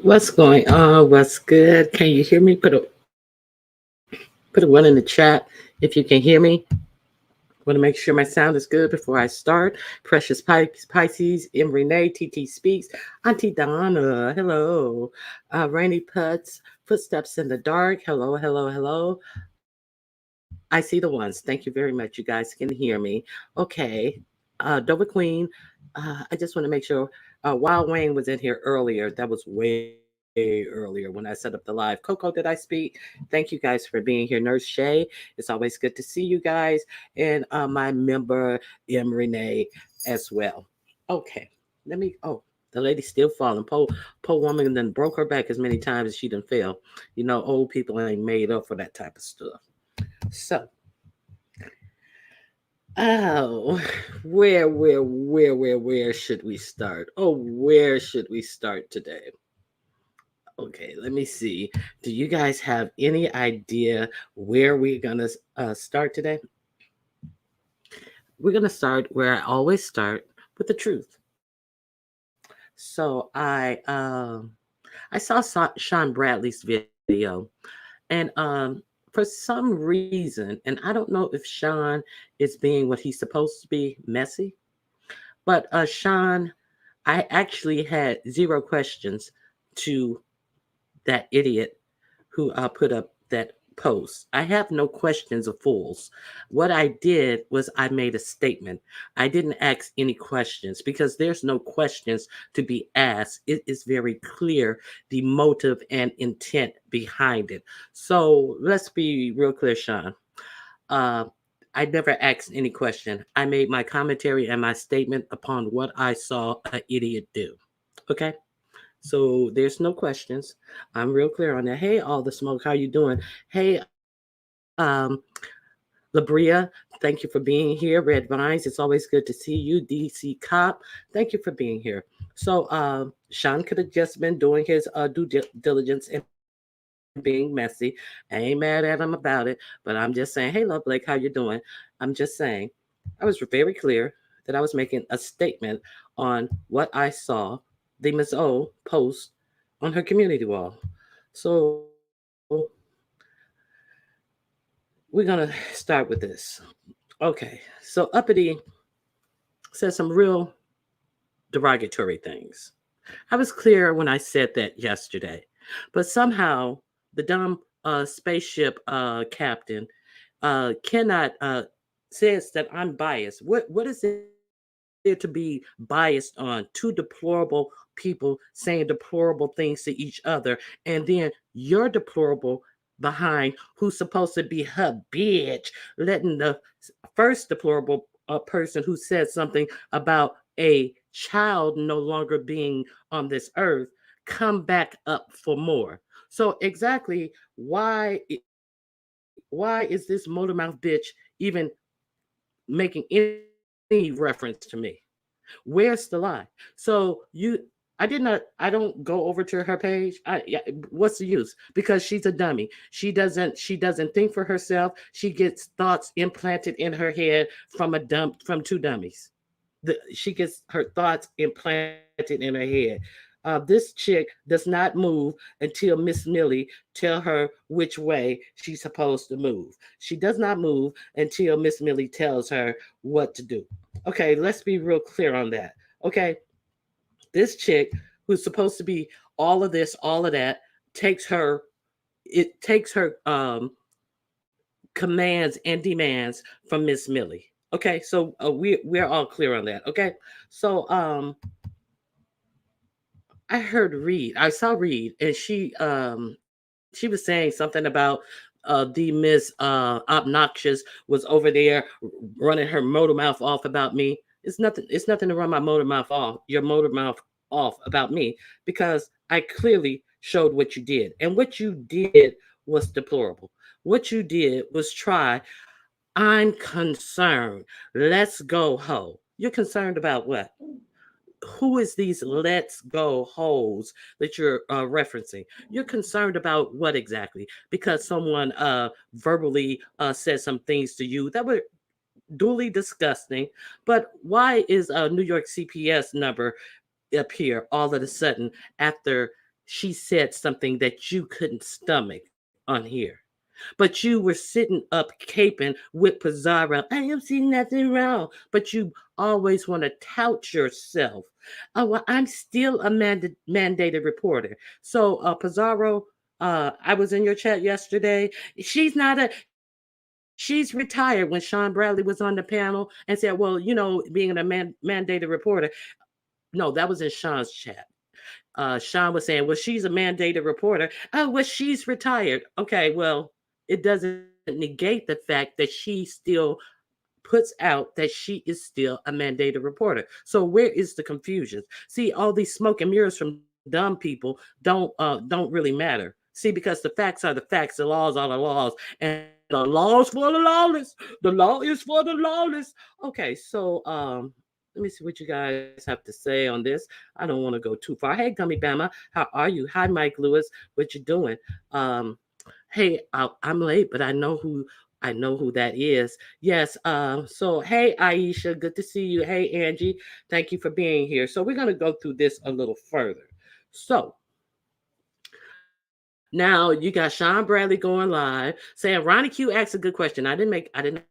What's going on? What's good? Can you hear me? Put a one in the chat if you can hear me. Want to make sure my sound is good before I start. Precious Pisces, M. Renee, TT Speaks, Auntie Donna, hello. Rainy Putz, Footsteps in the Dark, hello, hello, hello. I see the ones. Thank you very much. You guys can hear me. Okay. Dover Queen, I just want to make sure. Wild Wayne was in here earlier. That was way earlier when I set up the live. Coco, did I speak? Thank you guys for being here. Nurse Shay, it's always good to see you guys. And my member, M. Renee, as well. Okay. The lady's still falling. Poor woman done broke her back as many times as she done fell. You know, old people ain't made up for that type of stuff. So, oh, where should we start? Oh, where should we start today? Okay, let me see. Do you guys have any idea where we're gonna start today? We're gonna start where I always start with the truth. So I saw Sean Bradley's video, and for some reason, and I don't know if Sean is being what he's supposed to be, messy, but Sean, I actually had zero questions to that idiot who put up that post. I have no questions of fools. What I did was I made a statement. I didn't ask any questions because there's no questions to be asked. It is very clear the motive and intent behind it. So let's be real clear, Sean. Uh, I never asked any question. I made my commentary and my statement upon what I saw an idiot do. Okay? So there's no questions. I'm real clear on that. Hey, all the smoke, how you doing? Hey, Labria, thank you for being here. Red Vines, it's always good to see you. DC Cop, thank you for being here. So Sean could have just been doing his diligence and being messy. I ain't mad at him about it, but I'm just saying, hey, Love Blake, how you doing? I'm just saying, I was very clear that I was making a statement on what I saw the Ms. O post on her community wall. So we're gonna start with this. Okay, so Uppity said some real derogatory things. I was clear when I said that yesterday, but somehow the dumb spaceship captain cannot says that I'm biased. What is there to be biased on? Two deplorable people saying deplorable things to each other, and then you're deplorable behind who's supposed to be her bitch, letting the first deplorable person who said something about a child no longer being on this earth come back up for more. So exactly why is this motor mouth bitch even making any reference to me? Where's the lie? So I don't go over to her page. What's the use? Because she's a dummy. She doesn't think for herself. She gets thoughts implanted in her head from two dummies. She gets her thoughts implanted in her head. This chick does not move until Miss Millie tell her which way she's supposed to move. She does not move until Miss Millie tells her what to do. Okay, let's be real clear on that. Okay, this chick who's supposed to be all of this, all of that, takes her takes her commands and demands from Miss Millie. Okay, so we're all clear on that. Okay, so I saw Reed, and she was saying something about the Miss Obnoxious was over there running her motor mouth off about me. It's nothing to run my motor mouth off. Your motor mouth off about me because I clearly showed what you did, and what you did was deplorable. What you did was try. I'm concerned. Let's go, ho. You're concerned about what? Who is these let's go hoes that you're referencing? You're concerned about what exactly? Because someone verbally said some things to you that were duly disgusting. But why is a New York CPS number up here all of a sudden after she said something that you couldn't stomach on here. But you were sitting up caping with Pizarro. I am seeing nothing wrong. But you always want to tout yourself. Oh, well, I'm still a mandated reporter. So, Pizarro, I was in your chat yesterday. She's not a. She's retired when Sean Bradley was on the panel and said, well, being a mandated reporter. No, that was in Sean's chat. Sean was saying, well, she's a mandated reporter. Oh, well, she's retired. Okay, well, it doesn't negate the fact that she still puts out that she is still a mandated reporter. So where is the confusion? See, all these smoke and mirrors from dumb people don't really matter. See, because the facts are the facts, the laws are the laws, and the laws for the lawless. The law is for the lawless. Okay, so let me see what you guys have to say on this. I don't want to go too far. Hey, Gummy Bama, how are you? Hi, Mike Lewis. What you doing? Hey, I'm late, but I know who that is. Yes. So hey, Aisha, good to see you. Hey, Angie, thank you for being here. So we're gonna go through this a little further. So now you got Sean Bradley going live saying Ronnie Q asked a good question. I didn't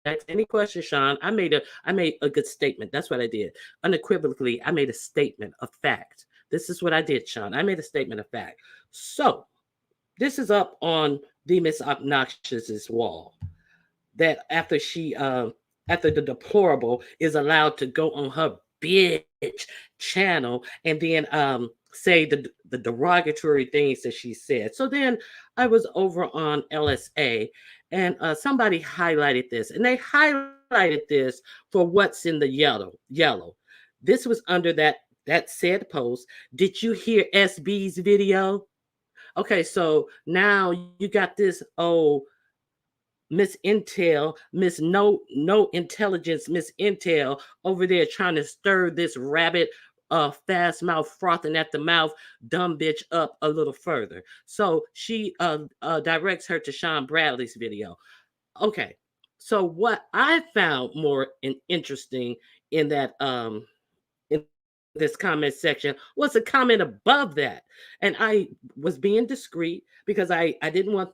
ask any question, Sean. I made a good statement. That's what I did. Unequivocally, I made a statement of fact. This is what I did, Sean. I made a statement of fact. So this is up on the Miss Obnoxious's wall. That after the deplorable is allowed to go on her bitch channel and then say the derogatory things that she said. So then I was over on LSA and somebody highlighted this, and they highlighted this for what's in the yellow. This was under that said post. Did you hear SB's video? Okay, so now you got this Miss Intel, Miss No Intelligence, Miss Intel over there trying to stir this rabbit, fast mouth, frothing at the mouth, dumb bitch up a little further. So she directs her to Sean Bradley's video. Okay, so what I found more interesting in that in this comment section was a comment above that, and I was being discreet because I didn't want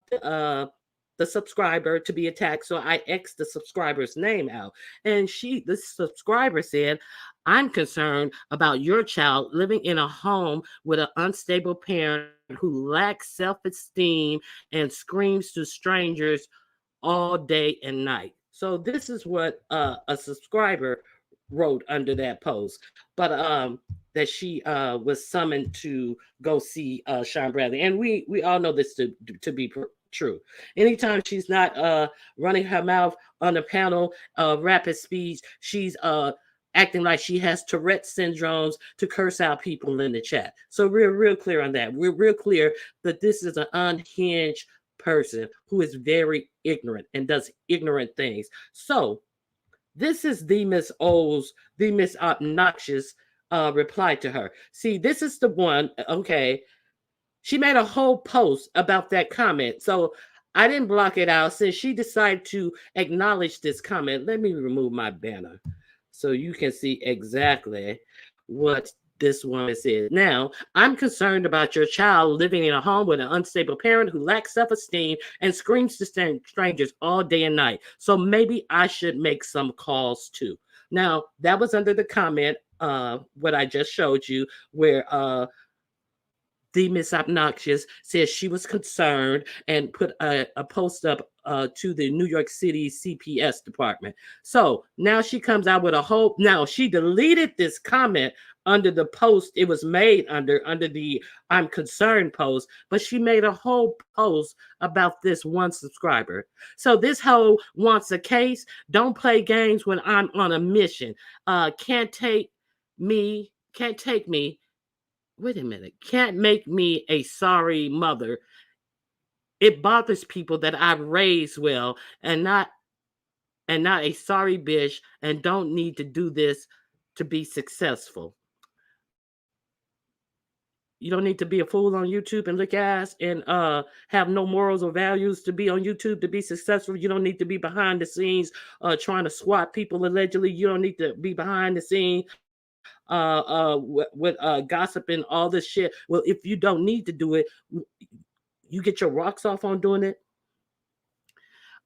the subscriber to be attacked. So I X'd the subscriber's name out. And the subscriber said, I'm concerned about your child living in a home with an unstable parent who lacks self-esteem and screams to strangers all day and night. So this is what a subscriber wrote under that post. But that she was summoned to go see Sean Bradley. And we all know this to be true. Anytime she's not running her mouth on the panel, rapid speech, she's acting like she has Tourette syndromes to curse out people in the chat. So we're real clear on that. We're real clear that this is an unhinged person who is very ignorant and does ignorant things. So this is the Miss Obnoxious reply to her. See, this is the one, okay. She made a whole post about that comment. So I didn't block it out since she decided to acknowledge this comment. Let me remove my banner so you can see exactly what this woman said. Now, I'm concerned about your child living in a home with an unstable parent who lacks self-esteem and screams to strangers all day and night. So maybe I should make some calls too. Now, that was under the comment, what I just showed you, where the Miss Obnoxious says she was concerned and put a post up to the New York City CPS department. So now she comes out with a whole. Now she deleted this comment under the post it was made under the I'm concerned post, but she made a whole post about this one subscriber. So this hoe wants a case. Don't play games when I'm on a mission. Can't take me. Wait a minute. Can't make me a sorry mother. It bothers people that I raised well and not a sorry bitch and don't need to do this to be successful. You don't need to be a fool on YouTube and look ass and have no morals or values to be on YouTube to be successful. You don't need to be behind the scenes trying to swat people allegedly. You don't need to be behind the scenes with gossip and all this shit. Well, if you don't need to do it, you get your rocks off on doing it.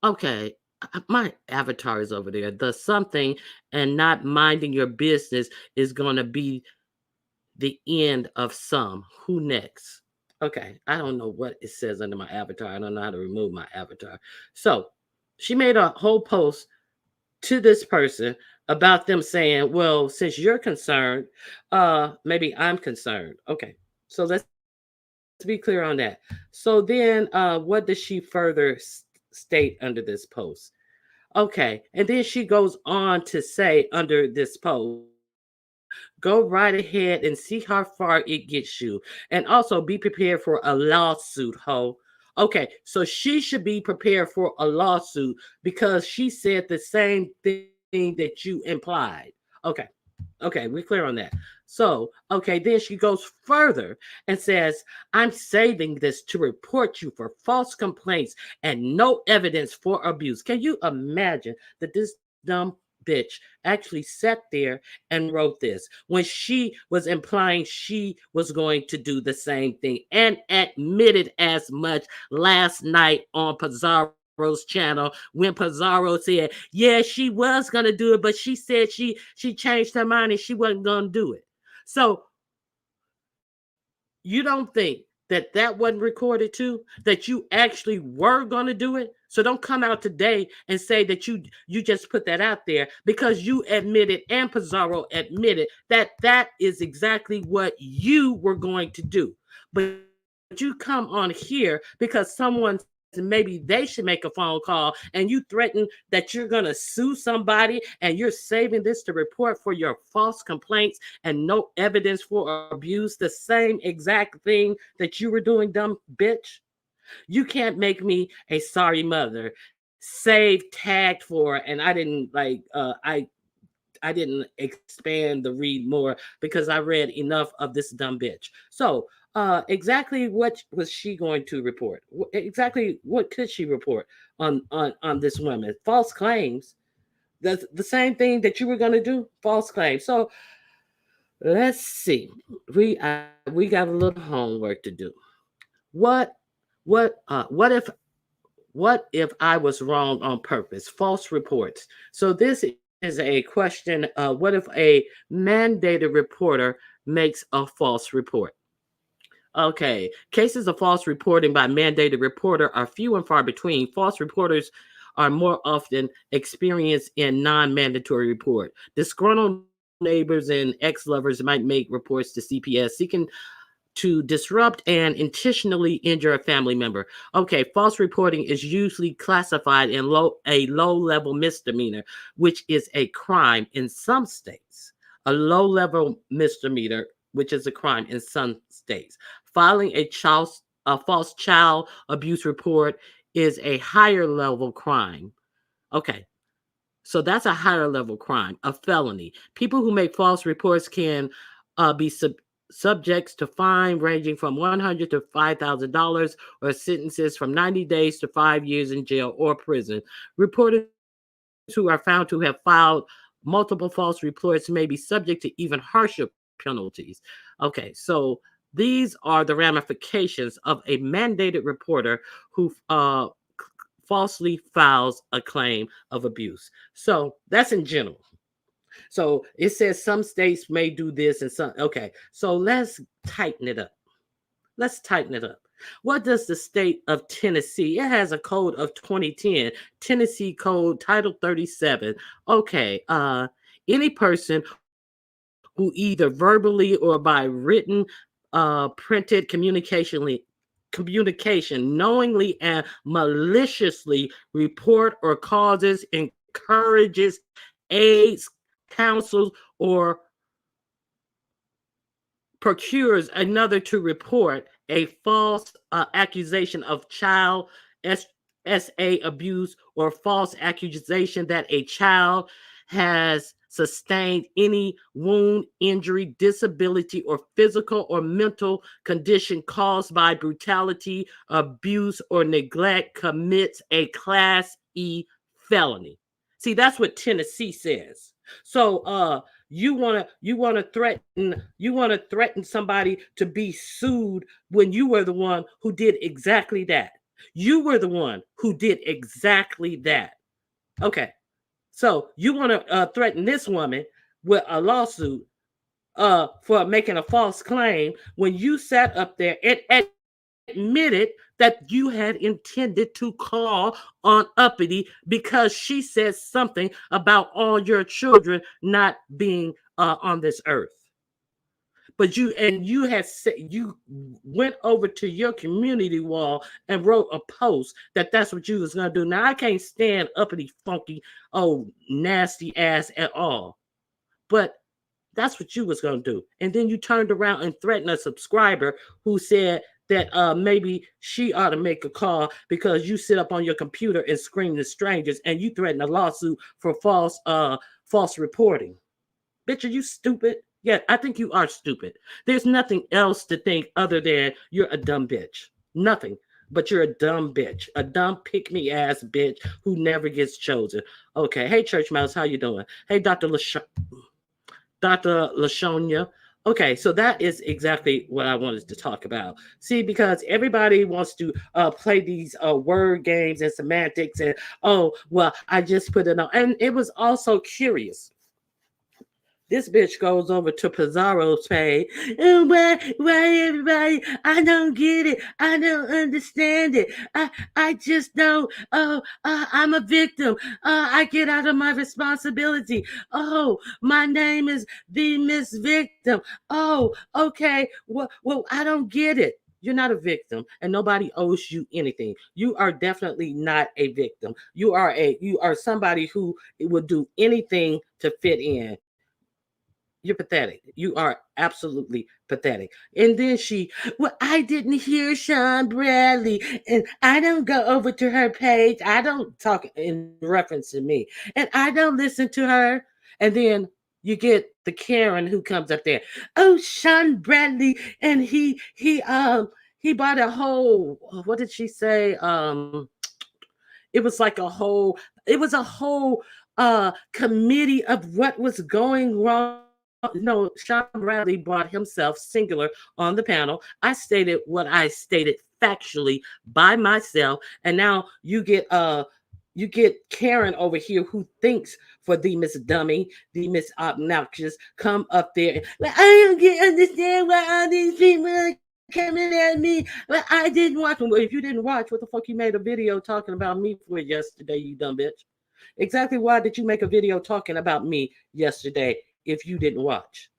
Okay, my avatar is over there. The something and not minding your business is going to be the end of some. Who next? Okay, I don't know what it says under my avatar. I don't know how to remove my avatar. So she made a whole post to this person about them saying, well, since you're concerned, maybe I'm concerned. Okay, so let's be clear on that. So then what does she further state under this post? Okay, and then she goes on to say under this post, go right ahead and see how far it gets you. And also be prepared for a lawsuit, ho. Okay, so she should be prepared for a lawsuit because she said the same thing that you implied. Okay, okay, we're clear on that. So, okay, then she goes further and says, I'm saving this to report you for false complaints and no evidence for abuse. Can you imagine that this dumb bitch actually sat there and wrote this when she was implying she was going to do the same thing and admitted as much last night on Pizarro's channel when Pizarro said, yeah, she was going to do it, but she said she changed her mind and she wasn't going to do it. So you don't think that that wasn't recorded too, that you actually were going to do it? So don't come out today and say that you just put that out there, because you admitted and Pizarro admitted that that is exactly what you were going to do. But you come on here because someone says maybe they should make a phone call and you threaten that you're going to sue somebody and you're saving this to report for your false complaints and no evidence for abuse, the same exact thing that you were doing, dumb bitch. You can't make me a sorry mother save tagged for, and I didn't like I didn't expand the read more because I read enough of this dumb bitch. So, exactly what was she going to report? Exactly what could she report on this woman? False claims. That's the same thing that you were going to do. False claims. So let's see. We got a little homework to do. What what if I was wrong on purpose? False reports. So this is a question. What if a mandated reporter makes a false report? Okay, cases of false reporting by mandated reporter are few and far between. False reporters are more often experienced in non-mandatory report. Disgruntled neighbors and ex-lovers might make reports to CPS seeking to disrupt and intentionally injure a family member. Okay, false reporting is usually classified in a low-level misdemeanor, which is a crime in some states. A low-level misdemeanor, which is a crime in some states. Filing a false child abuse report is a higher level crime. Okay, so that's a higher level crime, a felony. People who make false reports can be subjects to fine ranging from $100 to $5,000 or sentences from 90 days to 5 years in jail or prison. Reporters who are found to have filed multiple false reports may be subject to even harsher penalties. Okay, so these are the ramifications of a mandated reporter who falsely files a claim of abuse. So that's in general. So it says some states may do this and some. Okay, so let's tighten it up. Let's tighten it up. What does the state of Tennessee? It has a code of 2010, Tennessee Code Title 37. Okay, any person who either verbally or by written, printed communication knowingly and maliciously report or causes, encourages, aids, counsels, or procures another to report a false accusation of child SA abuse or false accusation that a child has sustained any wound, injury, disability, or physical or mental condition caused by brutality, abuse, or neglect commits a Class E felony. See, that's what Tennessee says. So You want to threaten somebody to be sued when you were the one who did exactly that. You were the one who did exactly that. Okay. So you want to threaten this woman with a lawsuit for making a false claim when you sat up there and admitted that you had intended to call on Uppity because she said something about all your children not being on this earth. But you went over to your community wall and wrote a post that that's what you was gonna do. Now I can't stand Uppity, funky, oh nasty ass at all. But that's what you was gonna do. And then you turned around and threatened a subscriber who said that maybe she ought to make a call because you sit up on your computer and scream to strangers, and you threaten a lawsuit for false reporting. Bitch, are you stupid? Yeah, I think you are stupid. There's nothing else to think other than you're a dumb bitch. Nothing. But you're a dumb bitch. A dumb pick-me ass bitch who never gets chosen. Okay. Hey, Church Mouse, how you doing? Hey, Dr. Lashonia. Okay, so that is exactly what I wanted to talk about. See, because everybody wants to play these word games and semantics, and oh, well, I just put it on. And it was also curious. This bitch goes over to Pizarro's page. "Oh, why everybody? I don't get it. I don't understand it. I just don't. Oh, I'm a victim. I get out of my responsibility. Oh, my name is the Miss Victim. Oh, okay. Well, I don't get it. You're not a victim, and nobody owes you anything. You are definitely not a victim. You are somebody who would do anything to fit in. You're pathetic. You are absolutely pathetic. And then well, I didn't hear Sean Bradley, and I don't go over to her page. I don't talk in reference to me, and I don't listen to her. And then you get the Karen who comes up there. Oh, Sean Bradley, and he bought a whole. What did she say? It was like a whole. It was a whole committee of what was going wrong. No, Sean Bradley brought himself singular on the panel. I stated what I stated factually by myself, and now you get Karen over here who thinks for the Miss Dummy, the Miss Obnoxious, come up there. Well, I don't understand why all these people are coming at me. Well, I didn't watch them. Well, if you didn't watch, what the fuck you made a video talking about me for yesterday, you dumb bitch? Exactly why did you make a video talking about me yesterday if you didn't watch?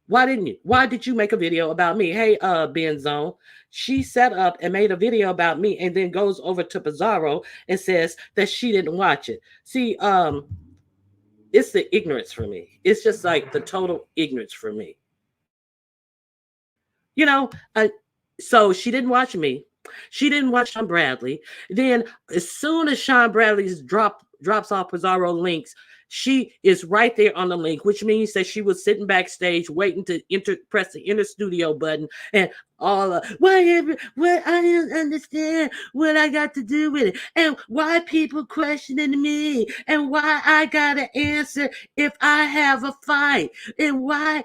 Why didn't you? Why did you make a video about me? Hey, Benzone. She set up and made a video about me and then goes over to Pizarro and says that she didn't watch it. See, it's the ignorance for me. It's just like the total ignorance for me. You know, so she didn't watch me. She didn't watch Sean Bradley. Then as soon as Sean Bradley's drops off Pizarro links, she is right there on the link, which means that she was sitting backstage waiting to press the enter studio button, and all what I don't understand what I got to do with it, and why people questioning me, and why I gotta answer if I have a fight, and why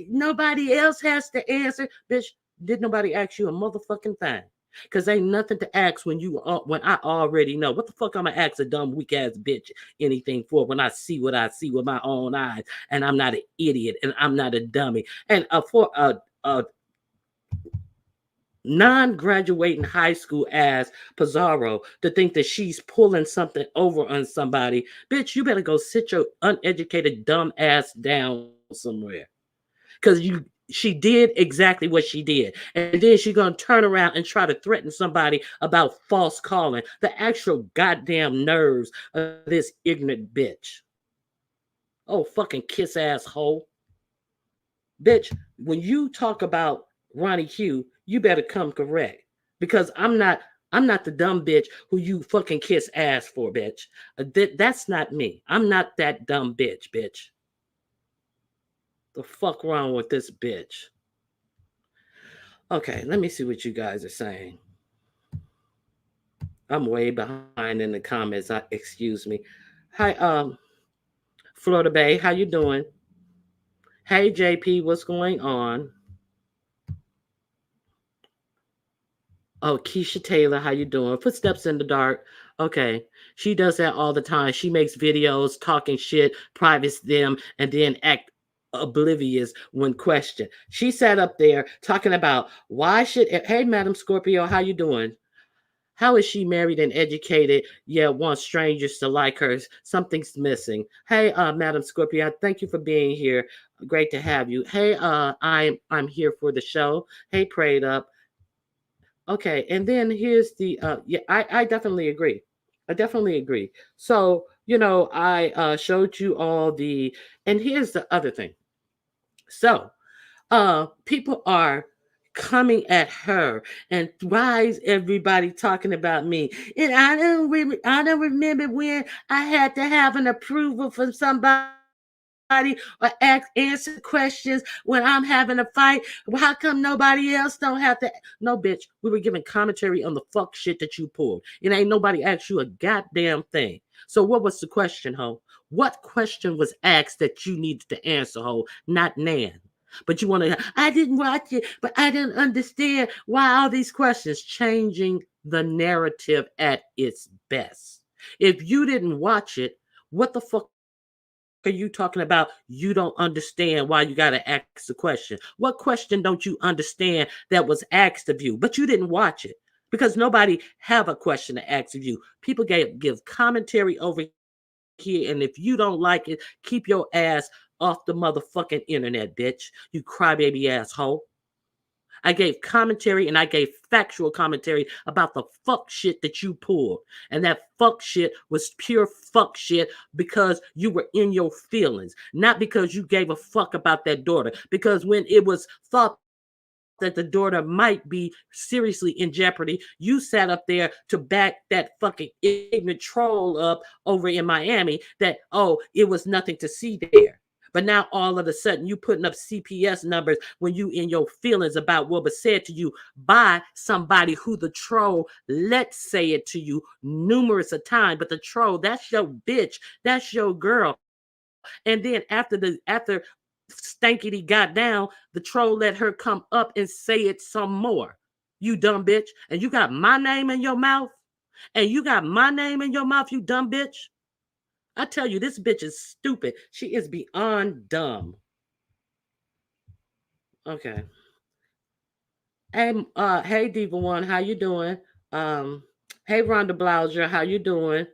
nobody else has to answer. Bitch, did nobody ask you a motherfucking thing? Cause ain't nothing to ask when I already know. What the fuck I'm gonna ask a dumb weak ass bitch anything for when I see what I see with my own eyes, and I'm not an idiot, and I'm not a dummy, and for a non-graduating high school ass Pizarro to think that she's pulling something over on somebody, bitch, you better go sit your uneducated dumb ass down somewhere, because she did exactly what she did, and then she's gonna turn around and try to threaten somebody about false calling. The actual goddamn nerves of this ignorant bitch. Oh, fucking kiss asshole. Bitch, when you talk about Ronnie Q, you better come correct, because I'm not the dumb bitch who you fucking kiss ass for, bitch. That's not me. I'm not that dumb bitch. The fuck wrong with this bitch? Okay, let me see what you guys are saying. I'm way behind in the comments. Excuse me. Hi, Florida Bay, how you doing? Hey JP, what's going on? Oh, Keisha Taylor, how you doing? Footsteps in the dark. Okay. She does that all the time. She makes videos talking shit, privates them, and then act oblivious when questioned. She sat up there talking about why should hey Madam Scorpio, how you doing? How is she married and educated, yet wants strangers to like her? Something's missing. Hey, Madam Scorpio, thank you for being here. Great to have you. Hey, I'm here for the show. Hey, Prayed Up. Okay, and then here's the yeah, I definitely agree. I definitely agree. So, I showed you all the and here's the other thing. So, people are coming at her and why is everybody talking about me? And I don't remember when I had to have an approval from somebody or answer questions when I'm having a fight. Well, how come nobody else don't have to? No, bitch. We were giving commentary on the fuck shit that you pulled. It ain't nobody asked you a goddamn thing. So what was the question, ho? What question was asked that you needed to answer, ho? Not Nan. But you want to, I didn't watch it, but I didn't understand why all these questions changing the narrative at its best. If you didn't watch it, what the fuck are you talking about? You don't understand why you got to ask the question. What question don't you understand that was asked of you, but you didn't watch it? Because nobody have a question to ask of you. People give commentary over here, and if you don't like it, keep your ass off the motherfucking internet, bitch. You crybaby asshole. I gave commentary and I gave factual commentary about the fuck shit that you pulled. And that fuck shit was pure fuck shit because you were in your feelings, not because you gave a fuck about that daughter. Because when it was thought that the daughter might be seriously in jeopardy, you sat up there to back that fucking ignorant troll up over in Miami that, oh, it was nothing to see there. But now all of a sudden you putting up CPS numbers when you in your feelings about what was said to you by somebody who the troll let's say it to you numerous a time. But the troll, that's your bitch, that's your girl. And then after Stankity got down, the troll let her come up and say it some more. You dumb bitch. And you got my name in your mouth? And you got my name in your mouth, you dumb bitch? I tell you, this bitch is stupid. She is beyond dumb. Okay. Hey Diva One, how you doing? Um, hey Rhonda Blouser, how you doing?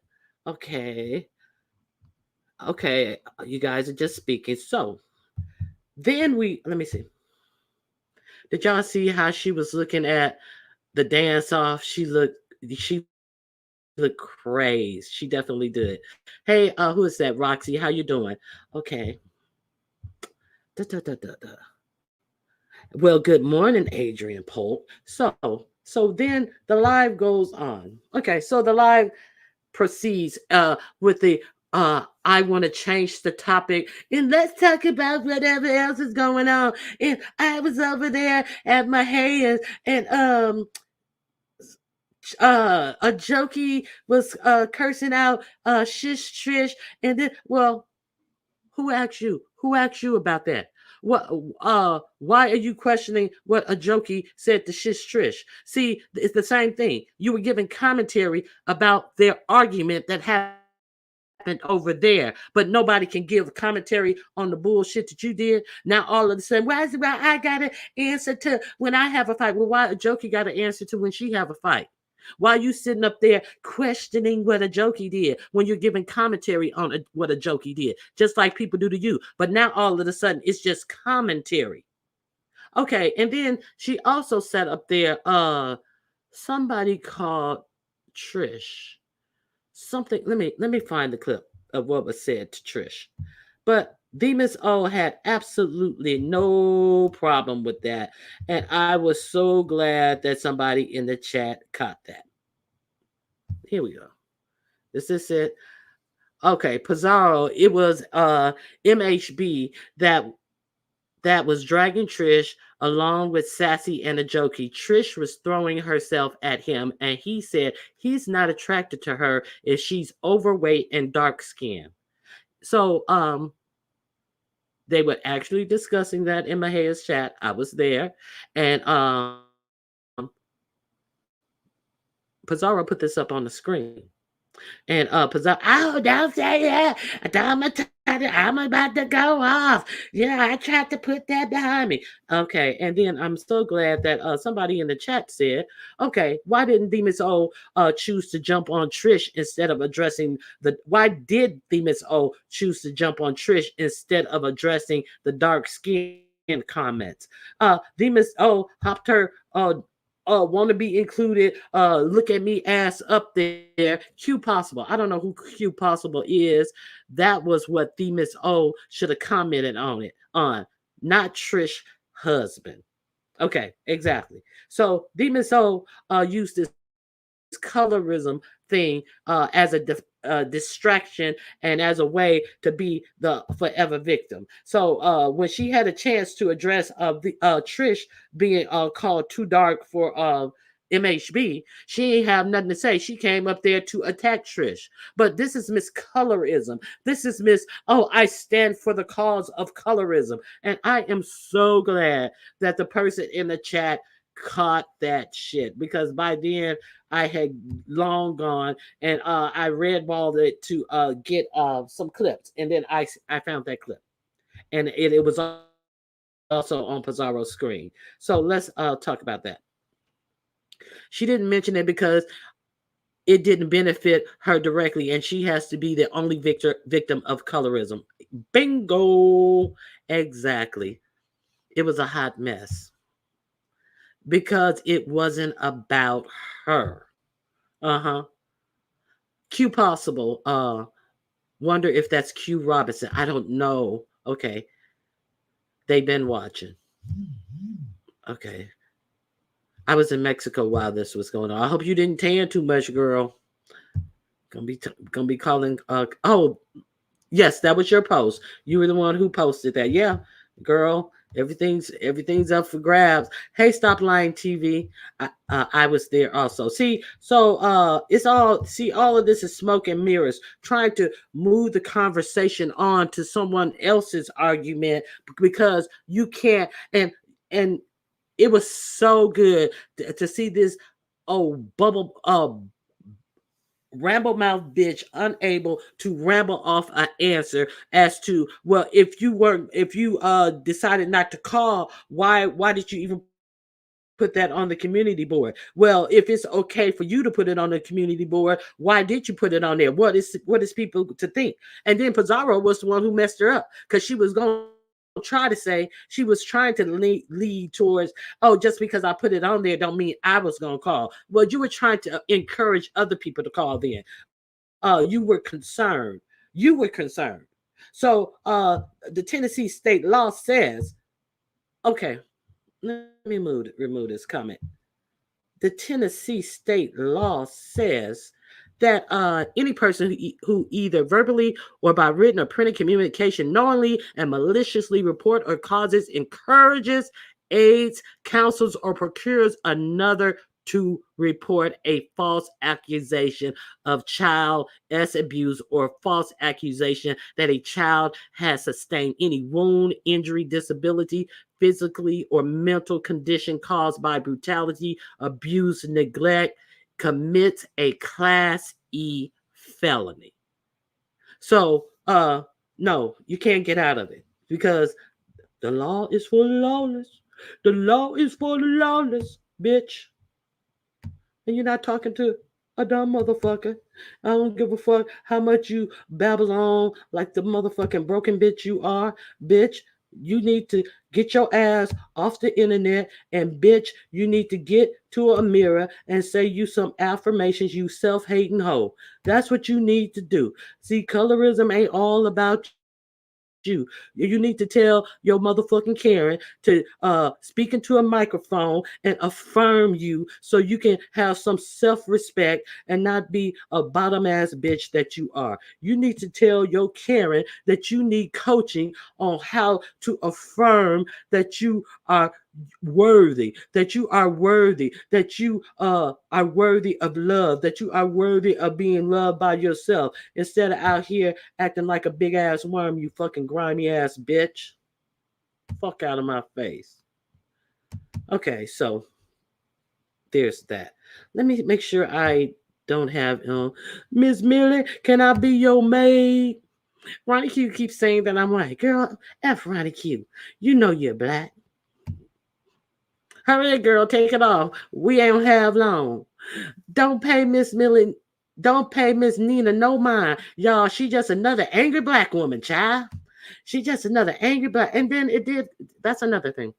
Okay. Okay, you guys are just speaking. So then let me see. Did y'all see how she was looking at the dance off? She looked crazed. She definitely did. Hey, who is that? Roxy, how you doing? Okay. Da, da, da, da, da. Well, good morning, Adrian Polk. So then the live goes on. Okay, so the live proceeds with the I want to change the topic and let's talk about whatever else is going on. And I was over there at my hands and a jokey was cursing out shish trish and then well who asked you about that? What why are you questioning what a jokey said to shish trish? See, it's the same thing. You were giving commentary about their argument that happened over there, but nobody can give commentary on the bullshit that you did. Now all of a sudden, why is it why I gotta answer to when I have a fight? Well, why a jokey got to answer to when she have a fight? Why you sitting up there questioning what a jokey did when you're giving commentary on what a jokey did, just like people do to you? But now all of a sudden it's just commentary. Okay, and then she also sat up there. Somebody called Trish something. Let me find the clip of what was said to Trish. But Demas O had absolutely no problem with that. And I was so glad that somebody in the chat caught that. Here we go. This is it. Okay, Pizarro, it was MHB that was dragging Trish along with Sassy and a jokey. Trish was throwing herself at him, and he said he's not attracted to her if she's overweight and dark skinned. So They were actually discussing that in Mahea's chat. I was there. And Pizarro put this up on the screen. And Pizarro, oh, don't say that. I'm about to go off. Yeah, I tried to put that behind me. Okay, and then I'm so glad that somebody in the chat said, okay, why didn't Demus O choose to jump on Trish instead of addressing the? Why did Demus O choose to jump on Trish instead of addressing the dark skin comments? Demus O hopped her want to be included, look at me ass up there, Q Possible. I don't know who Q Possible is. That was what Themis O should have commented on it, not Trish husband. Okay, exactly. So Demus O used this colorism thing as a distraction and as a way to be the forever victim. So when she had a chance to address the Trish being called too dark for MHB, she ain't have nothing to say. She came up there to attack Trish. But this is Miss Colorism. This is Miss, oh, I stand for the cause of colorism. And I am so glad that the person in the chat caught that shit, because by then I had long gone and I redballed it to get some clips, and then I found that clip, and it was also on Pizarro's screen. So let's talk about that. She didn't mention it because it didn't benefit her directly, and she has to be the only victim of colorism. Bingo! Exactly. It was a hot mess because it wasn't about her. Uh-huh. Q Possible. Wonder if that's Q Robinson. I don't know. Okay. They've been watching. Okay. I was in Mexico while this was going on. I hope you didn't tan too much, girl. Gonna be calling. Oh, yes, that was your post. You were the one who posted that. Yeah, girl. Everything's up for grabs. Hey, Stop Lying TV. I was there also. See, so it's all of this is smoke and mirrors, trying to move the conversation on to someone else's argument because you can't. And it was so good to see this bubble ramble mouth bitch unable to ramble off an answer as to, well, if you decided not to call, why did you even put that on the community board? Well, if it's okay for you to put it on the community board, why did you put it on there? What is people to think? And then Pizarro was the one who messed her up, because she was going to try to say, she was trying to lead towards, oh, just because I put it on there don't mean I was going to call. Well, you were trying to encourage other people to call then. You were concerned. So the Tennessee state law says, okay, let me remove this comment. The Tennessee state law says that any person who either verbally or by written or printed communication knowingly and maliciously report or causes, encourages, aids, counsels, or procures another to report a false accusation of child abuse, or false accusation that a child has sustained any wound, injury, disability, physically or mental condition caused by brutality, abuse, neglect, commits a Class E felony. So, no, you can't get out of it, because the law is for the lawless. The law is for the lawless, bitch. And you're not talking to a dumb motherfucker. I don't give a fuck how much you babble on like the motherfucking broken bitch you are, bitch. You need to get your ass off the internet, and bitch, you need to get to a mirror and say you some affirmations, you self-hating hoe. That's what you need to do. See, colorism ain't all about you. You need to tell your motherfucking Karen to speak into a microphone and affirm you so you can have some self-respect and not be a bottom ass bitch that you are. You need to tell your Karen that you need coaching on how to affirm that you are worthy, that you are worthy, that you are worthy of love, that you are worthy of being loved by yourself, instead of out here acting like a big ass worm, you fucking grimy ass bitch. fuck out of my face. Okay, so there's that. Let me make sure I don't have Miss Millie, can I be your maid? Ronnie Q keeps saying that I'm white. Girl, F Ronnie Q. You know you're black. Hurry, girl, take it off. We ain't have long. Don't pay Miss Millie. Don't pay Miss Nina no mind. Y'all, she just another angry black woman, child. She just another angry black. And then it did. That's another thing.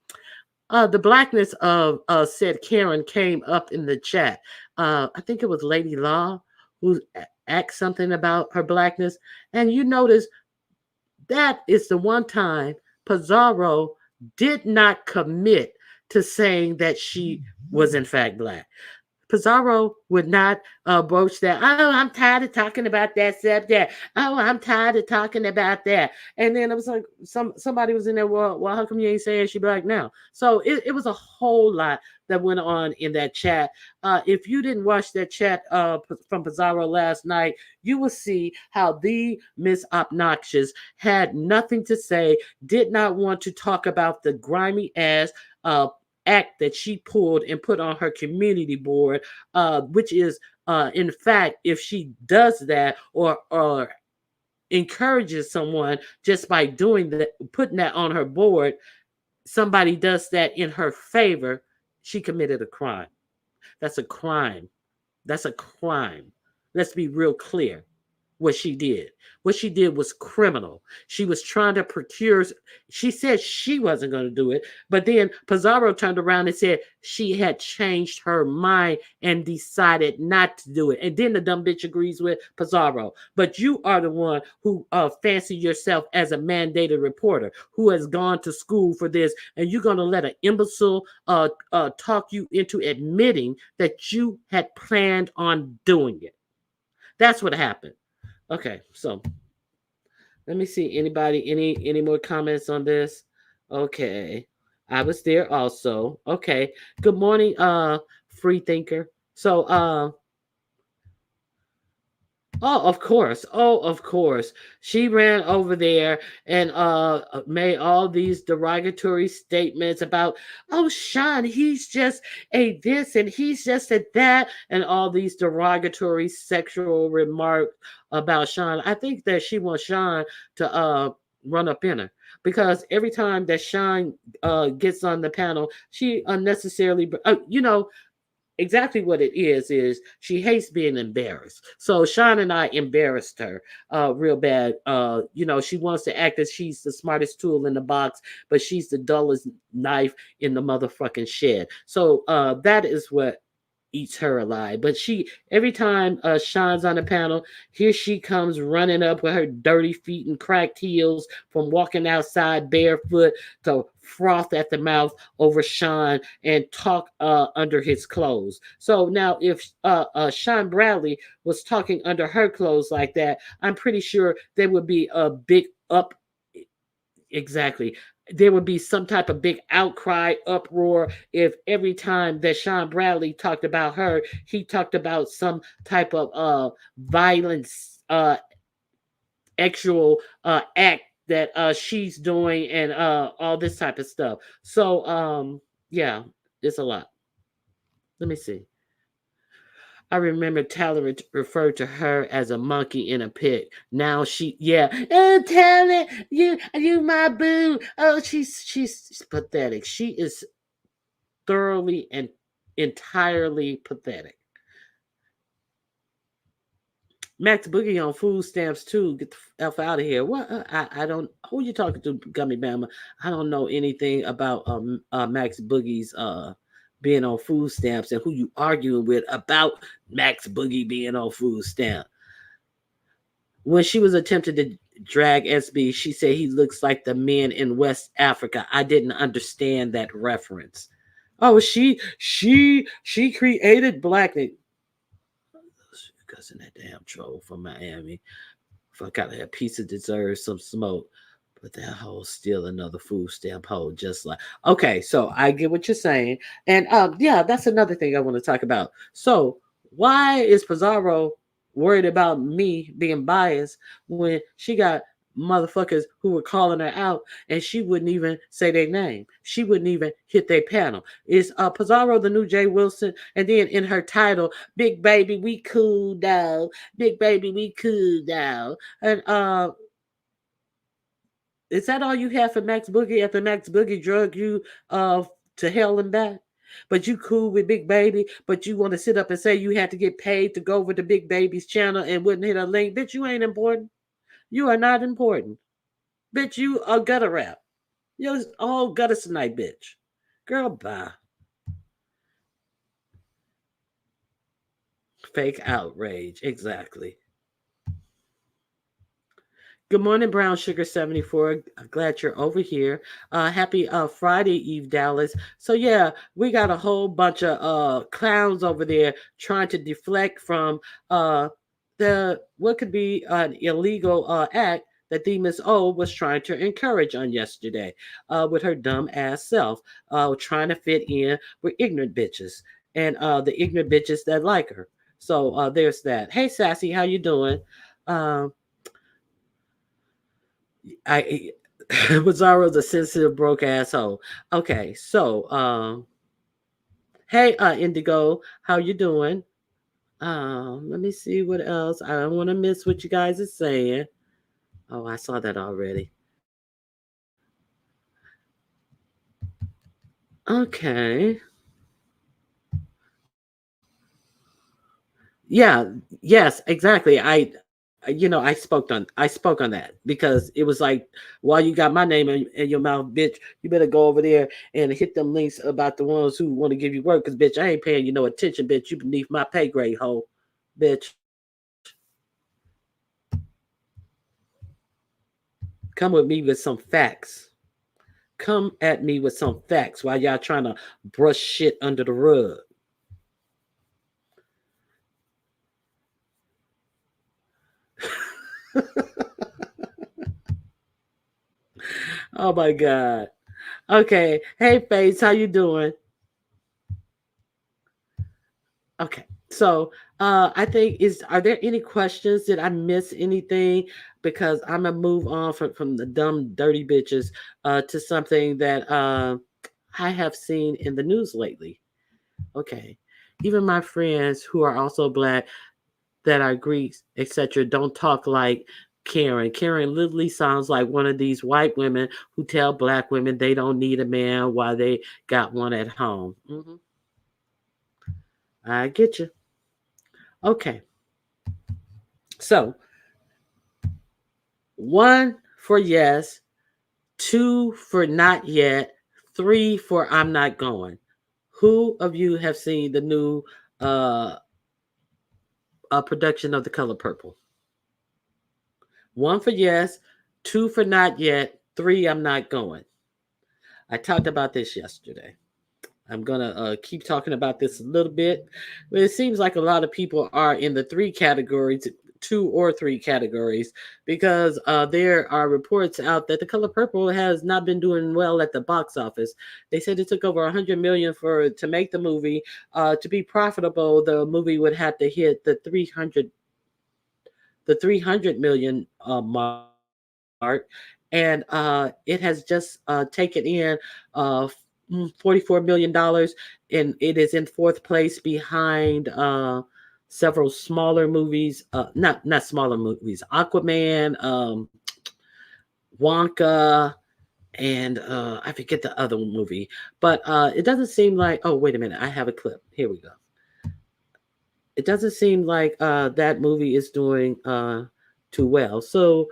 The blackness of said Karen came up in the chat. I think it was Lady Law who asked something about her blackness. And you notice that is the one time Pizarro did not commit to saying that she was in fact black. Pizarro would not broach that. Oh, I'm tired of talking about that subject. Oh, I'm tired of talking about that. And then it was like somebody was in there. Well, how come you ain't saying she black now? So it was a whole lot that went on in that chat. If you didn't watch that chat from Pizarro last night, you will see how the Miss Obnoxious had nothing to say, did not want to talk about the grimy ass act that she pulled and put on her community board, which is, in fact, if she does that or encourages someone just by doing that, putting that on her board, somebody does that in her favor, she committed a crime. That's a crime. That's a crime. Let's be real clear. What she did. What she did was criminal. She was trying to procure. She said she wasn't going to do it, but then Pizarro turned around and said she had changed her mind and decided not to do it. And then the dumb bitch agrees with Pizarro. But you are the one who fancy yourself as a mandated reporter who has gone to school for this, and you're going to let an imbecile talk you into admitting that you had planned on doing it. That's what happened. Okay, so let me see. Anybody, any more comments on this? Okay. I was there also. Okay. Good morning, free thinker. So oh, of course. Oh, of course. She ran over there and made all these derogatory statements about, oh, Sean, he's just a this and he's just a that, and all these derogatory sexual remarks about Sean. I think that she wants Sean to run up in her. Because every time that Sean gets on the panel, she unnecessarily, exactly what it is she hates being embarrassed. So Sean and I embarrassed her real bad. She wants to act as she's the smartest tool in the box, but she's the dullest knife in the motherfucking shed. So that is what eats her alive. But she, every time Sean's on the panel, here she comes running up with her dirty feet and cracked heels from walking outside barefoot to froth at the mouth over Sean and talk under his clothes. So now if Sean Bradley was talking under her clothes like that, I'm pretty sure there would be a big up. Exactly. There would be some type of big outcry, uproar if every time that Sean Bradley talked about her, he talked about some type of violence, actual act that she's doing and all this type of stuff. So yeah, it's a lot. Let me see. I remember Tyler referred to her as a monkey in a pit. Now oh Tyler, you my boo. Oh, she's pathetic. She is thoroughly and entirely pathetic. Max Boogie on food stamps too. Get the F out of here. What? I don't. Who you talking to, Gummy Bama? I don't know anything about Max Boogie's being on food stamps and who you arguing with about Max Boogie being on food stamp. When she was attempting to drag SB, she said he looks like the men in West Africa. I didn't understand that reference. Oh, she created blackness. Cussing that damn troll from Miami. If I gotta have pizza deserves some smoke. But that hoe still another food stamp hoe, just like okay. So I get what you're saying, and yeah, that's another thing I want to talk about. So why is Pizarro worried about me being biased when she got motherfuckers who were calling her out, and she wouldn't even say their name. She wouldn't even hit their panel. Is Pizarro the new Jay Wilson? And then in her title, Big Baby, we cool down. Big Baby, we cool down. And is that all you have for Max Boogie after Max Boogie drug you to hell and back? But you cool with Big Baby, but you want to sit up and say you had to get paid to go over to Big Baby's channel and wouldn't hit a link. Bitch, you ain't important. You are not important. Bitch, you a gutter rap. You're a whole gutter tonight, bitch. Girl, bye. Fake outrage. Exactly. Good morning, Brown Sugar 74. Glad you're over here. Happy Friday Eve, Dallas. So yeah, we got a whole bunch of clowns over there trying to deflect from the what could be an illegal act that Demus O was trying to encourage on yesterday with her dumb ass self, trying to fit in with ignorant bitches and the ignorant bitches that like her. So there's that. Hey, Sassy, how you doing? Um, I Bizarro's a sensitive broke asshole. Okay, so hey Indigo, how you doing? Let me see what else. I don't want to miss what you guys are saying. Oh, I saw that already. Okay. Yeah, yes, exactly. I spoke on that because it was like while you got my name in your mouth, bitch, you better go over there and hit them links about the ones who want to give you work. Cause bitch, I ain't paying you no attention, bitch. You beneath my pay grade, hoe, bitch. Come with me with some facts. Come at me with some facts while y'all trying to brush shit under the rug. Oh my god. Okay. Hey Face, how you doing? Okay. So I think is are there any questions? Did I miss anything? Because I'm gonna move on from the dumb dirty bitches to something that I have seen in the news lately. Okay. Even my friends who are also black that are Greeks, etc., don't talk like Karen. Karen literally sounds like one of these white women who tell black women they don't need a man while they got one at home. I get you. Okay. So, one for yes, two for not yet, three for I'm not going. Who of you have seen the new uh, production of The Color Purple? One for yes, two for not yet, three I'm not going. I talked about this yesterday. I'm gonna keep talking about this a little bit, but it seems like a lot of people are in the three categories, two or three categories, because there are reports out that The Color Purple has not been doing well at the box office. They said it took over 100 million for to make the movie. To be profitable, the movie would have to hit the 300 million mark, and it has just taken in $44 million, and it is in fourth place behind several smaller movies. Not smaller movies. Aquaman, Wonka, and I forget the other movie. But it doesn't seem like. Oh, wait a minute! I have a clip. Here we go. It doesn't seem like that movie is doing too well. So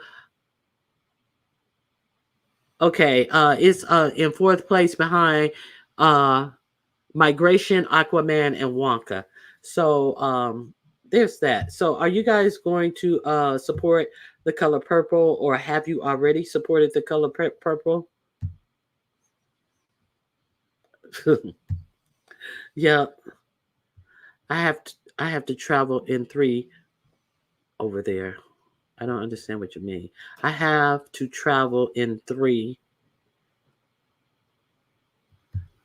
okay, it's in fourth place behind uh, Migration, Aquaman, and Wonka. So there's that. So are you guys going to support The Color Purple, or have you already supported The Color Purple? Yeah, I have to travel in three over there. I don't understand what you mean. I have to travel in three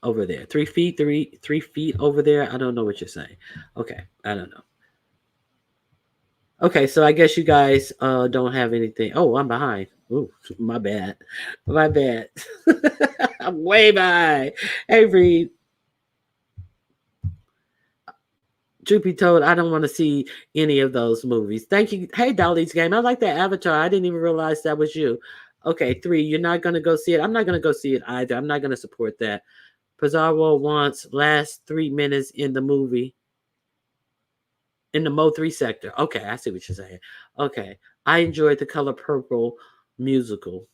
over there. 3 feet, 3 feet over there. I don't know what you're saying. Okay, I don't know. Okay, so I guess you guys don't have anything. Oh, I'm behind. Ooh, my bad. My bad. I'm way behind. Avery, truth be told, I don't want to see any of those movies. Thank you. Hey, Dolly's Game. I like that Avatar. I didn't even realize that was you. Okay, 3. You're not going to go see it. I'm not going to go see it either. I'm not going to support that. Pizarro wants last 3 minutes in the movie in the Mo 3 sector. Okay, I see what you're saying. Okay. I enjoyed the Color Purple musical.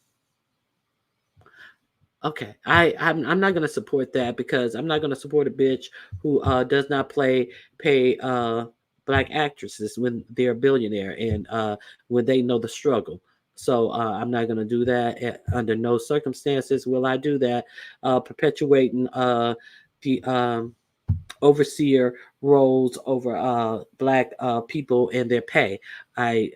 Okay, I'm not gonna support that because I'm not gonna support a bitch who does not pay black actresses when they're a billionaire and when they know the struggle. So I'm not gonna do that. Under no circumstances will I do that. Perpetuating the overseer roles over black people and their pay. I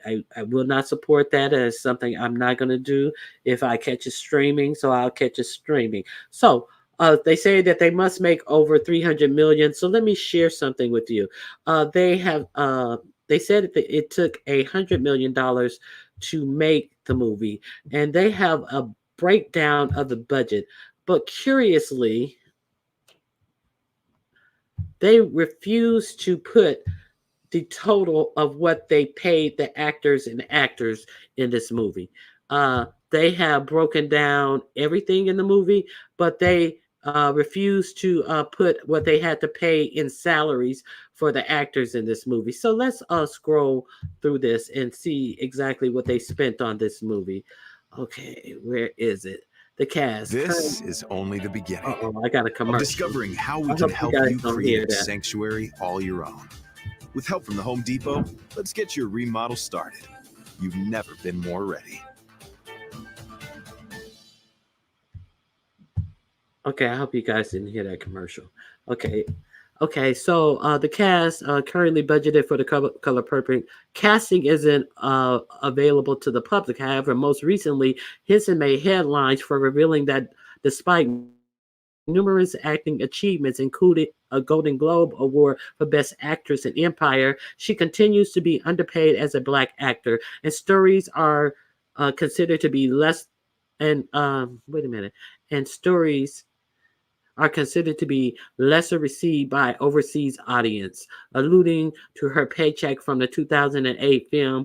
will not support that as something I'm not going to do. If I catch it streaming, so I'll catch it streaming. So they say that they must make over 300 million. So let me share something with you. They said that it took $100 million to make the movie, and they have a breakdown of the budget. But curiously, they refuse to put the total of what they paid the actors and actors in this movie. They have broken down everything in the movie, but they refuse to put what they had to pay in salaries for the actors in this movie. So let's scroll through this and see exactly what they spent on this movie. Okay, where is it? The cast. This is only the beginning Oh, I got a of commercial. discovering how we I can hope you help guys you don't create hear a that. sanctuary all your own. With help from the Home Depot, let's get your remodel started. You've never been more ready. Okay, I hope you guys didn't hear that commercial. Okay. Okay, so the cast currently budgeted for the color purple. Casting isn't available to the public. However, most recently, Henson made headlines for revealing that despite numerous acting achievements, including a Golden Globe Award for Best Actress in Empire, she continues to be underpaid as a black actor, and stories are considered to be less. And wait a minute, and stories are considered to be lesser received by overseas audience, alluding to her paycheck from the 2008 film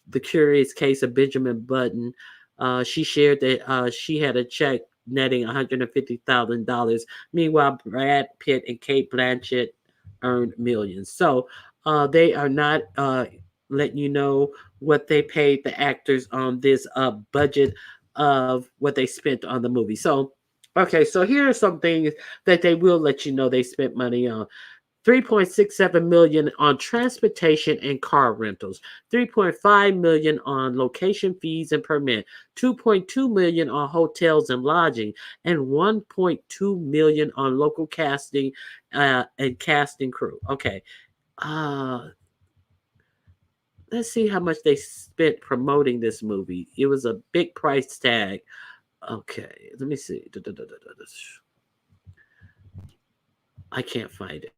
The Curious Case of Benjamin Button. She shared that she had a check netting $150,000. Meanwhile, Brad Pitt and Kate Blanchett earned millions. So they are not letting you know what they paid the actors on this budget of what they spent on the movie. So, okay, so here are some things that they will let you know they spent money on. 3.67 million on transportation and car rentals, 3.5 million on location fees and permit, 2.2 million on hotels and lodging, and 1.2 million on local casting and casting crew. Okay. Uh let's see how much they spent promoting this movie. It was a big price tag. Okay, let me see. I can't find it.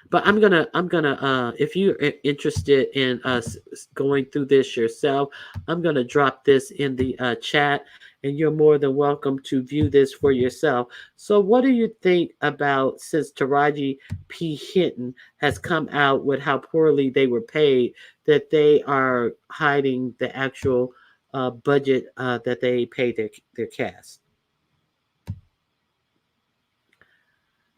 But I'm gonna if you're interested in us going through this yourself, I'm gonna drop this in the chat, and you're more than welcome to view this for yourself. So, what do you think about since Taraji P. Hinton has come out with how poorly they were paid, that they are hiding the actual budget that they paid their cast?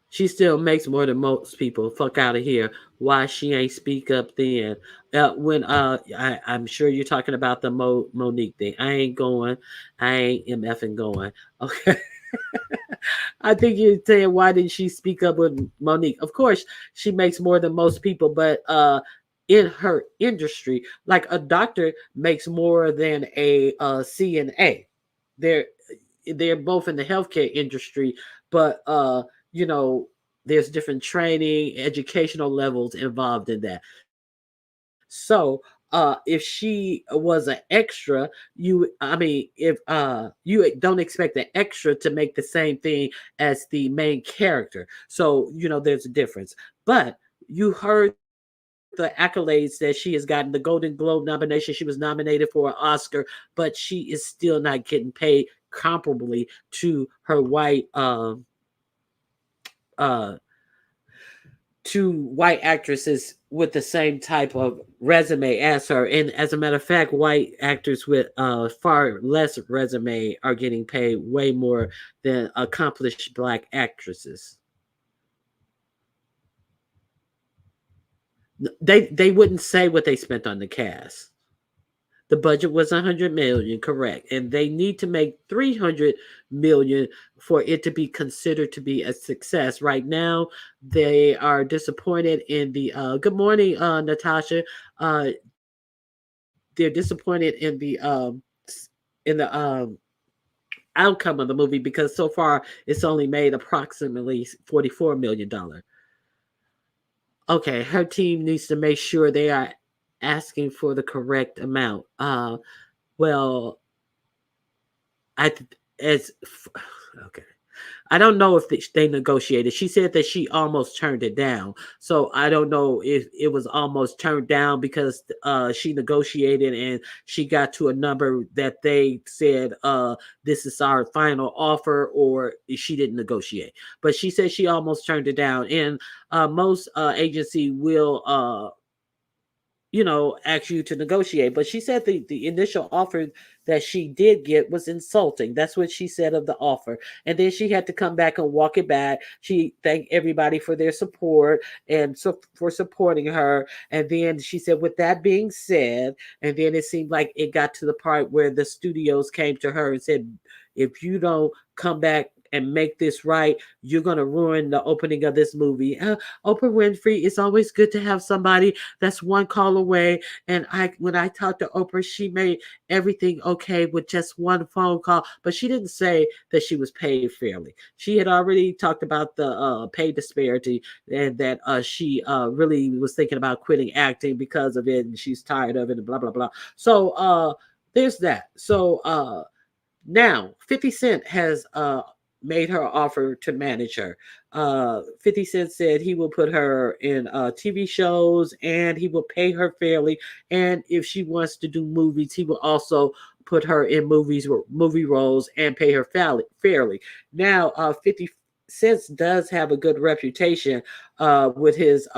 She still makes more than most people. Fuck out of here. Why she ain't speak up then? When I'm sure you're talking about the Monique thing. I ain't going. I ain't mfing going. Okay. I think you're saying why didn't she speak up with Monique? Of course, she makes more than most people, but in her industry, like a doctor makes more than a CNA. They're they're both in the healthcare industry, but you know, there's different training, educational levels involved in that. So, if she was an extra, if you don't expect the extra to make the same thing as the main character. So, there's a difference. But you heard the accolades that she has gotten, the Golden Globe nomination, she was nominated for an Oscar, but she is still not getting paid comparably to her white to white actresses with the same type of resume as her. And as a matter of fact, white actors with far less resume are getting paid way more than accomplished black actresses. They wouldn't say what they spent on the cast. The budget was 100 million, correct, and they need to make 300 million for it to be considered to be a success. Right now, they are disappointed in the. Good morning, Natasha. They're disappointed in the outcome of the movie because so far it's only made approximately $44 million. Okay, her team needs to make sure they are asking for the correct amount. Well, I as okay. I don't know if they negotiated. She said that she almost turned it down. So I don't know if it was almost turned down because she negotiated and she got to a number that they said this is our final offer, or she didn't negotiate. But she said she almost turned it down. And most agency will ask you to negotiate. But she said the initial offer that she did get was insulting. That's what she said of the offer. And then she had to come back and walk it back. She thanked everybody for their support and so for supporting her. And then she said, with that being said, and then it seemed like it got to the part where the studios came to her and said, if you don't come back and make this right, you're going to ruin the opening of this movie. Oprah Winfrey, it's always good to have somebody that's one call away. And when I talked to Oprah, she made everything okay with just one phone call, but she didn't say that she was paid fairly. She had already talked about the pay disparity and that she really was thinking about quitting acting because of it, and she's tired of it and blah, blah, blah. So there's that. So now 50 Cent has made her offer to manage her. 50 Cent said he will put her in TV shows and he will pay her fairly. And if she wants to do movies, he will also put her in movie roles and pay her fairly. Now, 50 Cent does have a good reputation with his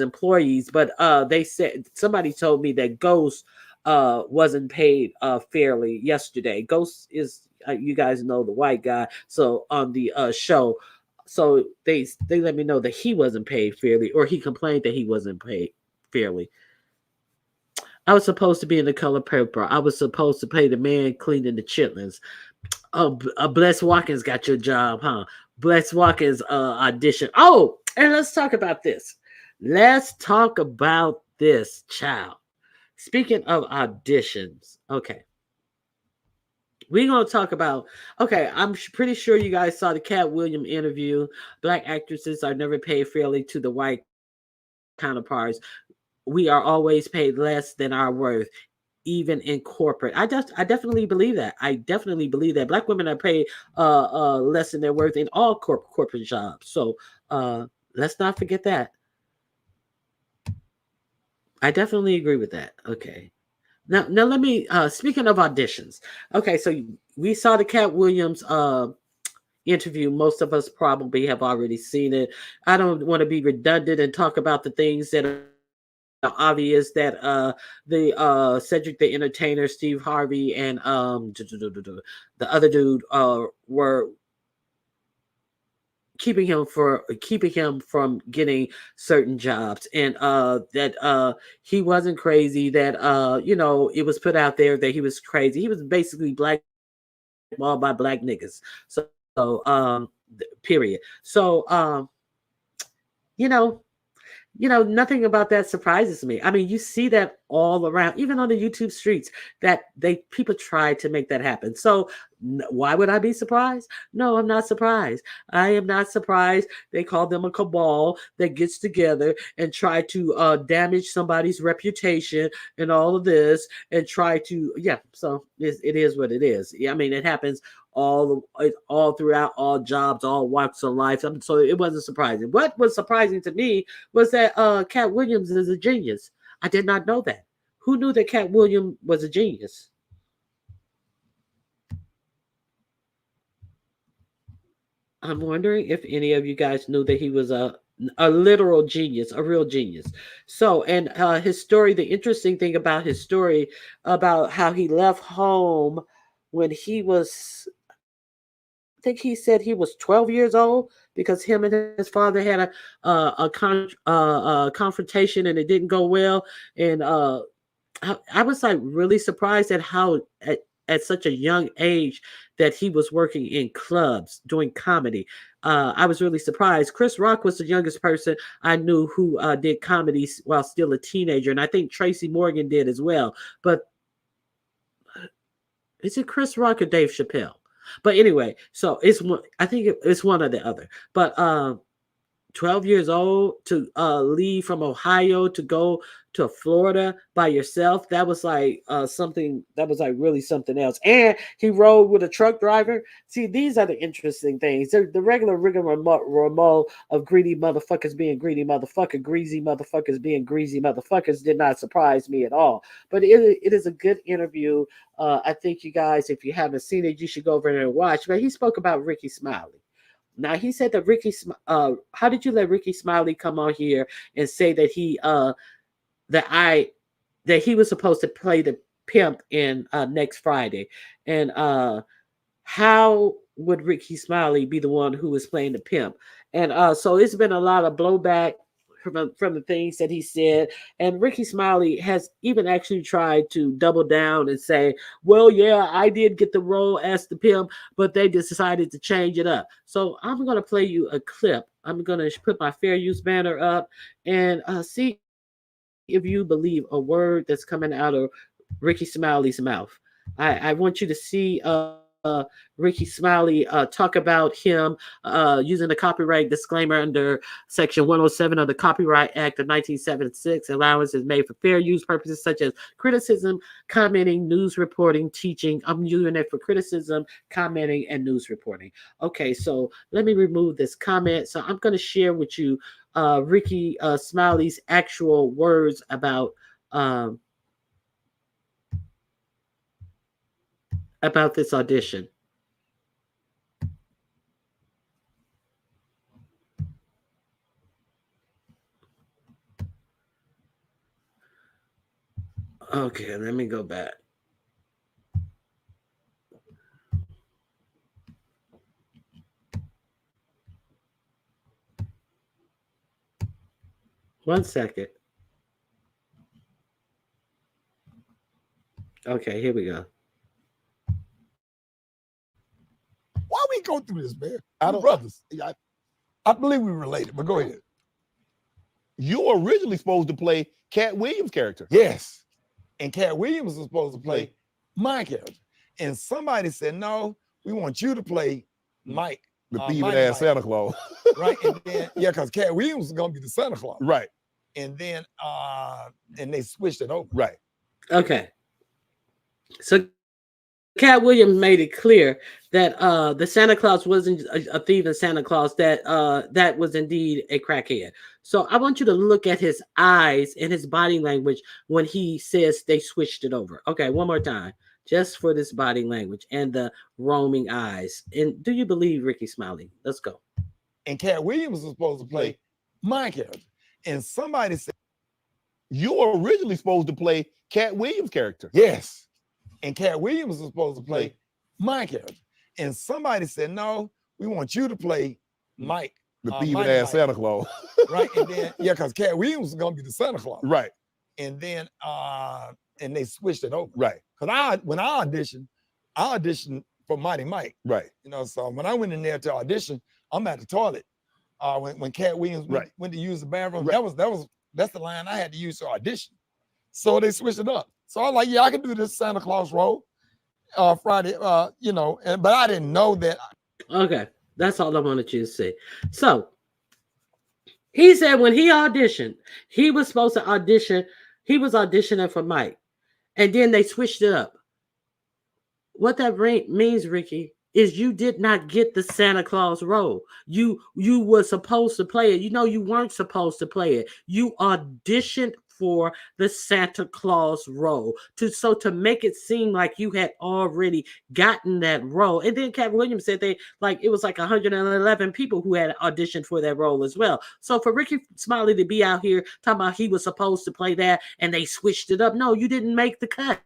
employees, but they said, somebody told me that Ghost wasn't paid fairly yesterday. Ghost is you guys know, the white guy. So on the show, so they let me know that he wasn't paid fairly, or he complained that he wasn't paid fairly. I was supposed to be in The Color Purple. I was supposed to play the man cleaning the chitlins. Bless Watkins got your job, huh? Bless Watkins audition. Oh, and let's talk about this. Let's talk about this, child. Speaking of auditions, okay. We're going to talk about, okay, I'm pretty sure you guys saw the Cat Williams interview. Black actresses are never paid fairly to the white counterparts. We are always paid less than our worth, even in corporate. I definitely believe that. I definitely believe that. Black women are paid less than their worth in all corporate jobs. So let's not forget that. I definitely agree with that. Okay. Now let me, speaking of auditions. Okay, so we saw the Cat Williams interview. Most of us probably have already seen it. I don't want to be redundant and talk about the things that are obvious, that the Cedric the Entertainer, Steve Harvey, and the other dude were keeping him from getting certain jobs, and that he wasn't crazy, that it was put out there that he was crazy. He was basically blackballed by black niggas. So period. So nothing about that surprises me. I mean, you see that all around, even on the YouTube streets, that people try to make that happen. So why would I be surprised? No, I'm not surprised. I am not surprised. They call them a cabal that gets together and try to damage somebody's reputation and all of this, and try to, so it is what it is. I mean, it happens all throughout all jobs, all walks of life. So it wasn't surprising. What was surprising to me was that Cat Williams is a genius. I did not know that. Who knew that Cat Williams was a genius? I'm wondering if any of you guys knew that he was a literal genius, a real genius. So, and his story, the interesting thing about his story, about how he left home when he was, I think he said he was 12 years old because him and his father had a confrontation and it didn't go well. And I was like really surprised at how at such a young age that he was working in clubs doing comedy. I was really surprised. Chris Rock was the youngest person I knew who did comedy while still a teenager, and I think Tracy Morgan did as well. But is it Chris Rock or Dave Chappelle? But anyway, so it's one. I think it's one or the other. But 12 years old to leave from Ohio to go to Florida by yourself. That was like something that was like really something else. And he rode with a truck driver. See, these are the interesting things. The regular rigmarole of greedy motherfuckers being greedy motherfucker, greasy motherfuckers being greasy motherfuckers did not surprise me at all. But it is a good interview. I think you guys, if you haven't seen it, you should go over there and watch. But he spoke about Ricky Smiley. Now he said that how did you let Ricky Smiley come on here and say that that he was supposed to play the pimp in next Friday, and how would Ricky Smiley be the one who was playing the pimp? And so it's been a lot of blowback from the things that he said. And Ricky Smiley has even actually tried to double down and say, well, yeah, I did get the role as the pimp, but they decided to change it up. So I'm going to play you a clip. I'm going to put my fair use banner up and see if you believe a word that's coming out of Ricky Smiley's mouth. I want you to see Ricky Smiley talk about him using the copyright disclaimer under Section 107 of the Copyright Act of 1976. Allowance is made for fair use purposes such as criticism, commenting, news reporting, teaching. I'm using it for criticism, commenting, and news reporting. Okay, so let me remove this comment. So I'm going to share with you Ricky Smiley's actual words about this audition. Okay, let me go back. One second. Okay, here we go. Why we go through this, man? We're brothers. I believe we related, but go ahead. You were originally supposed to play Cat Williams' character. Yes. And Cat Williams was supposed to play my character. And somebody said, no, we want you to play Mike. The thieving ass Santa Claus. Right. And then, yeah, because Cat Williams was going to be the Santa Claus. Right. And then and they switched it over. Right. Okay. So Cat Williams made it clear that the Santa Claus wasn't a thieving Santa Claus, that was indeed a crackhead. So I want you to look at his eyes and his body language when he says they switched it over. Okay, one more time, just for this body language and the roaming eyes. And do you believe Ricky Smiley? Let's go. And Cat Williams was supposed to play my character. And somebody said, you were originally supposed to play Cat Williams' character. Yes. And Cat Williams was supposed to play my character. And somebody said, no, we want you to play Mike. The thieving ass Santa Claus. Right. And then, yeah, because Cat Williams was going to be the Santa Claus. Right. And then, and they switched it over. Right. Because when I auditioned for Mighty Mike. Right. You know, so when I went in there to audition, I'm at the toilet. When Cat Williams went to use the bathroom, that's the line I had to use to audition. So they switched it up. So I was like, yeah, I can do this Santa Claus role Friday, you know, but I didn't know that. Okay, that's all I wanted you to say. So he said when he auditioned, he was supposed to audition. He was auditioning for Mike, and then they switched it up. What that means, Ricky, is you did not get the Santa Claus role. You were supposed to play it. You know you weren't supposed to play it. You auditioned for the Santa Claus role to make it seem like you had already gotten that role. And then Cat Williams said it was like 111 people who had auditioned for that role as well. So for Ricky Smiley to be out here talking about he was supposed to play that and they switched it up. No, you didn't make the cut.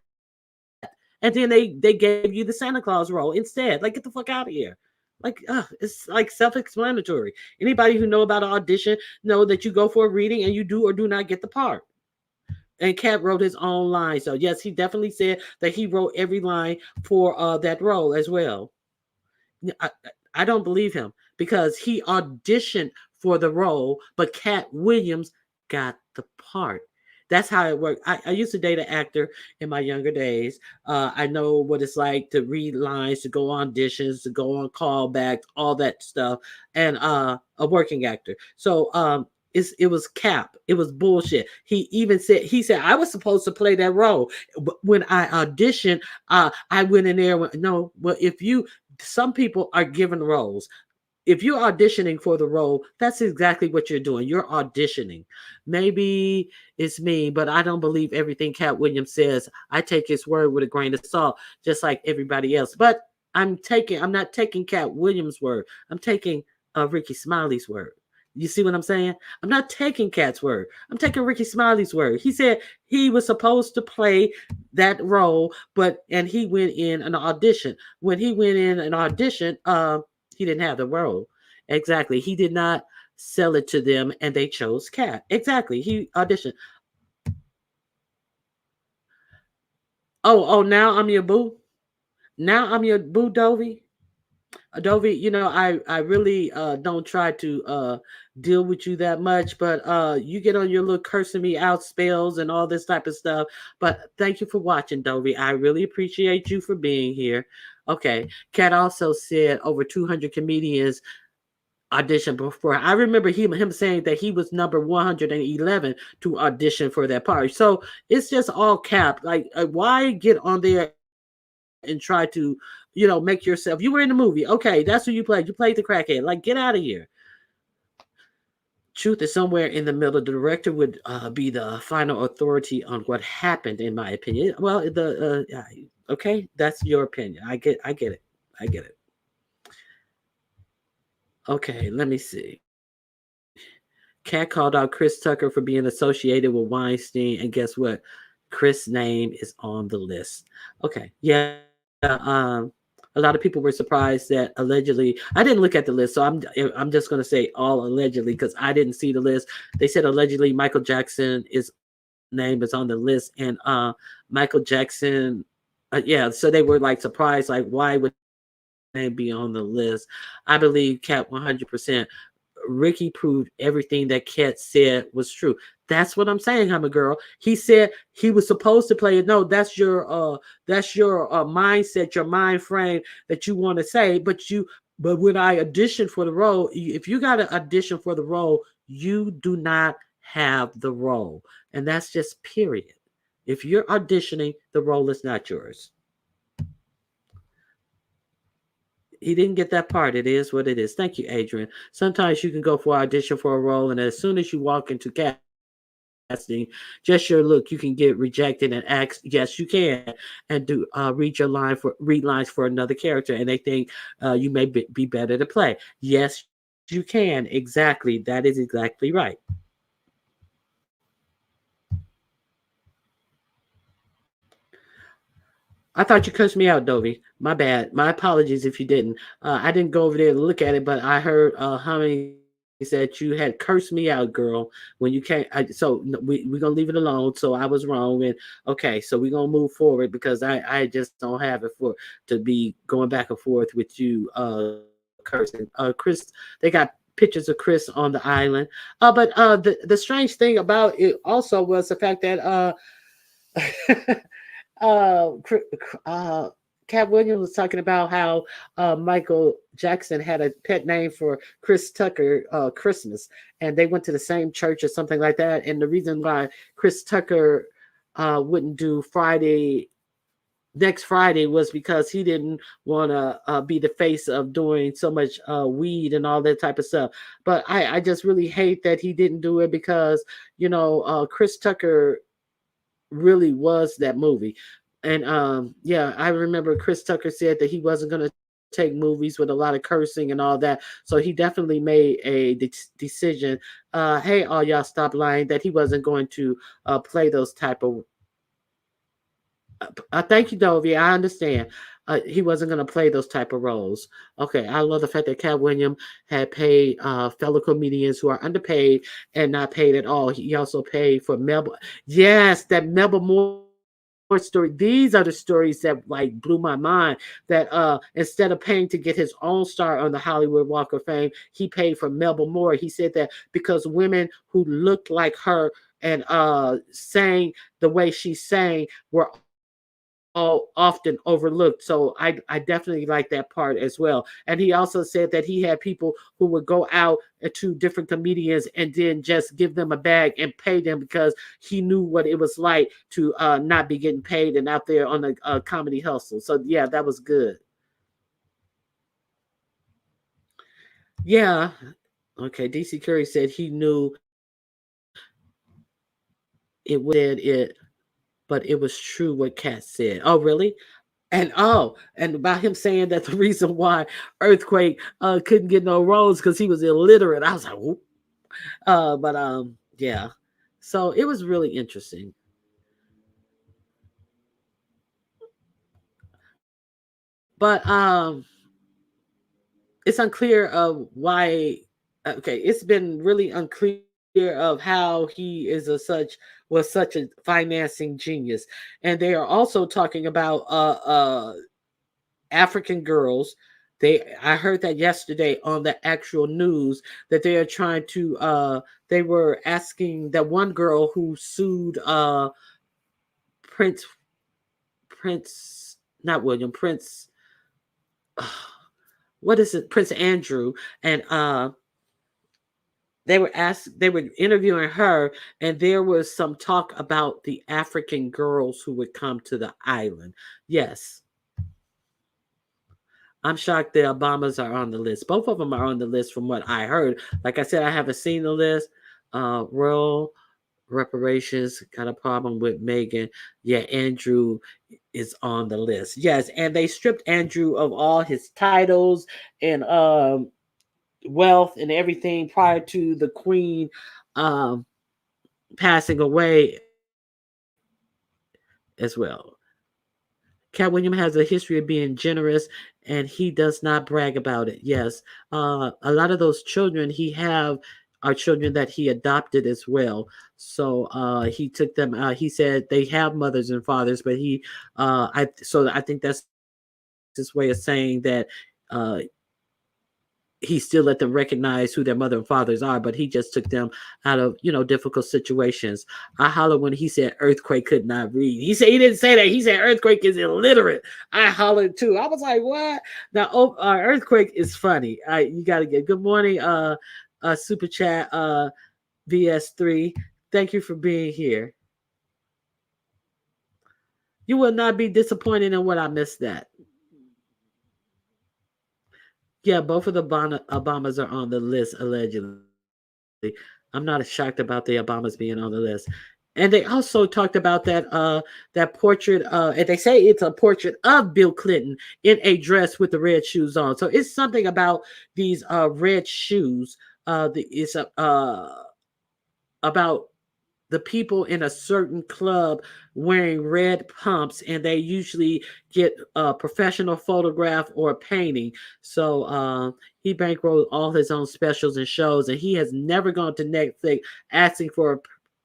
And then they gave you the Santa Claus role instead. Like, get the fuck out of here. Like, it's like self-explanatory. Anybody who know about an audition know that you go for a reading and you do or do not get the part. And Cat wrote his own line. So yes, he definitely said that he wrote every line for that role as well. I don't believe him because he auditioned for the role, but Cat Williams got the part. That's how it worked. I used to date an actor in my younger days. I know what it's like to read lines, to go on auditions, to go on callbacks, all that stuff, and a working actor. So it was cap. It was bullshit. He said I was supposed to play that role. But when I auditioned, I went in there. No, well, some people are given roles. If you're auditioning for the role, that's exactly what you're doing. You're auditioning. Maybe it's me, but I don't believe everything Cat Williams says. I take his word with a grain of salt, just like everybody else. But I'm not taking Cat Williams' word. I'm taking Ricky Smiley's word. You see what I'm saying? I'm not taking Cat's word. I'm taking Ricky Smiley's word. He said he was supposed to play that role, and he went in an audition. When he went in an audition, he didn't have the role. Exactly. He did not sell it to them and they chose Cat. Exactly. He auditioned. Oh, now I'm your boo. Now I'm your boo, Dovey. Dovey, I really don't try to deal with you that much, but you get on your little cursing me out spells and all this type of stuff. But thank you for watching, Dovey. I really appreciate you for being here. Okay. Cat also said over 200 comedians auditioned before. I remember him saying that he was number 111 to audition for that part. So it's just all cap. Like, why get on there and try to, make yourself, you were in the movie. Okay, that's who you played. You played the crackhead. Like, get out of here. Truth is somewhere in the middle. The director would be the final authority on what happened, in my opinion. Well, okay, that's your opinion. I get it. Okay, let me see. Cat called out Chris Tucker for being associated with Weinstein, and guess what? Chris' name is on the list. Okay, yeah. A lot of people were surprised that allegedly, I didn't look at the list, so I'm just going to say all allegedly because I didn't see the list. They said allegedly Michael Jackson's name is on the list, and Michael Jackson, so they were like surprised, like why would name be on the list? I believe Cat 100%. Ricky proved everything that Cat said was true. That's what I'm saying. I'm a girl. He said he was supposed to play it. No, that's your mindset, your mind frame that you want to say. But when I audition for the role, if you got to audition for the role, you do not have the role, and that's just period. If you're auditioning, the role is not yours. He didn't get that part. It is what it is. Thank you, Adrian. Sometimes you can go for audition for a role, and as soon as you walk into casting, just your look, you can get rejected and ask, yes, you can, and do read lines for another character, and they think you may be better to play. Yes, you can. Exactly. That is exactly right. I thought you cursed me out, Dovey. My bad. My apologies if you didn't. I didn't go over there to look at it, but I heard how many said you had cursed me out, girl, when you can't. So we're going to leave it alone. So I was wrong. And okay, so we're going to move forward because I just don't have it to be going back and forth with you cursing. Chris, they got pictures of Chris on the island. But the strange thing about it also was the fact that Cat Williams was talking about how Michael Jackson had a pet name for Chris Tucker, Christmas, and they went to the same church or something like that. And the reason why Chris Tucker wouldn't do Friday next Friday was because he didn't want to be the face of doing so much weed and all that type of stuff. But I just really hate that he didn't do it because, Chris Tucker really was that movie. And yeah, I remember Chris Tucker said that he wasn't going to take movies with a lot of cursing and all that. So he definitely made a decision. Hey, all y'all stop lying, that he wasn't going to play those type of thank you, Dovey. I understand. He wasn't going to play those type of roles. Okay, I love the fact that Cat Williams had paid fellow comedians who are underpaid and not paid at all. He also paid for Melba. Yes, that Melba Moore story. These are the stories that like blew my mind. That instead of paying to get his own star on the Hollywood Walk of Fame, he paid for Melba Moore. He said that because women who looked like her and sang the way she sang were all often overlooked. So I definitely like that part as well. And he also said that he had people who would go out to different comedians and then just give them a bag and pay them because he knew what it was like to not be getting paid and out there on the comedy hustle. So yeah, that was good. Yeah. Okay. DC Curry said he knew it, but it was true what Kat said. Oh, really? And about him saying that the reason why Earthquake couldn't get no roles because he was illiterate. I was like, whoop. But yeah. So it was really interesting. But it's unclear of why. Okay, it's been really unclear of how he is was such a financing genius, and they are also talking about African girls. I heard that yesterday on the actual news that they are trying to they were asking that one girl who sued Prince Prince not William Prince what is it, Prince Andrew, and they were interviewing her, and there was some talk about the African girls who would come to the island. Yes. I'm shocked the Obamas are on the list. Both of them are on the list from what I heard. Like I said, I haven't seen the list. Royal reparations, got a problem with Megan. Yeah, Andrew is on the list. Yes, and they stripped Andrew of all his titles and wealth and everything prior to the Queen um, passing away as well. Cat William has a history of being generous, and he does not brag about it. Yes, a lot of those children he have are children that he adopted as well. So he took them. He said they have mothers and fathers, but I think that's his way of saying that uh, he still let them recognize who their mother and fathers are, but he just took them out of difficult situations. I hollered when he said Earthquake could not read. He said he didn't say that. He said Earthquake is illiterate. I hollered too. I was like, what? Now Earthquake is funny. You got to get good morning. Super chat. VS3. Thank you for being here. You will not be disappointed in what I missed that. Yeah, both of the Obamas are on the list, allegedly. I'm not shocked about the Obamas being on the list. And they also talked about that portrait, and they say it's a portrait of Bill Clinton in a dress with the red shoes on. So it's something about these red shoes. It's about the people in a certain club wearing red pumps, and they usually get a professional photograph or a painting. So he bankrolled all his own specials and shows, and he has never gone to Netflix asking for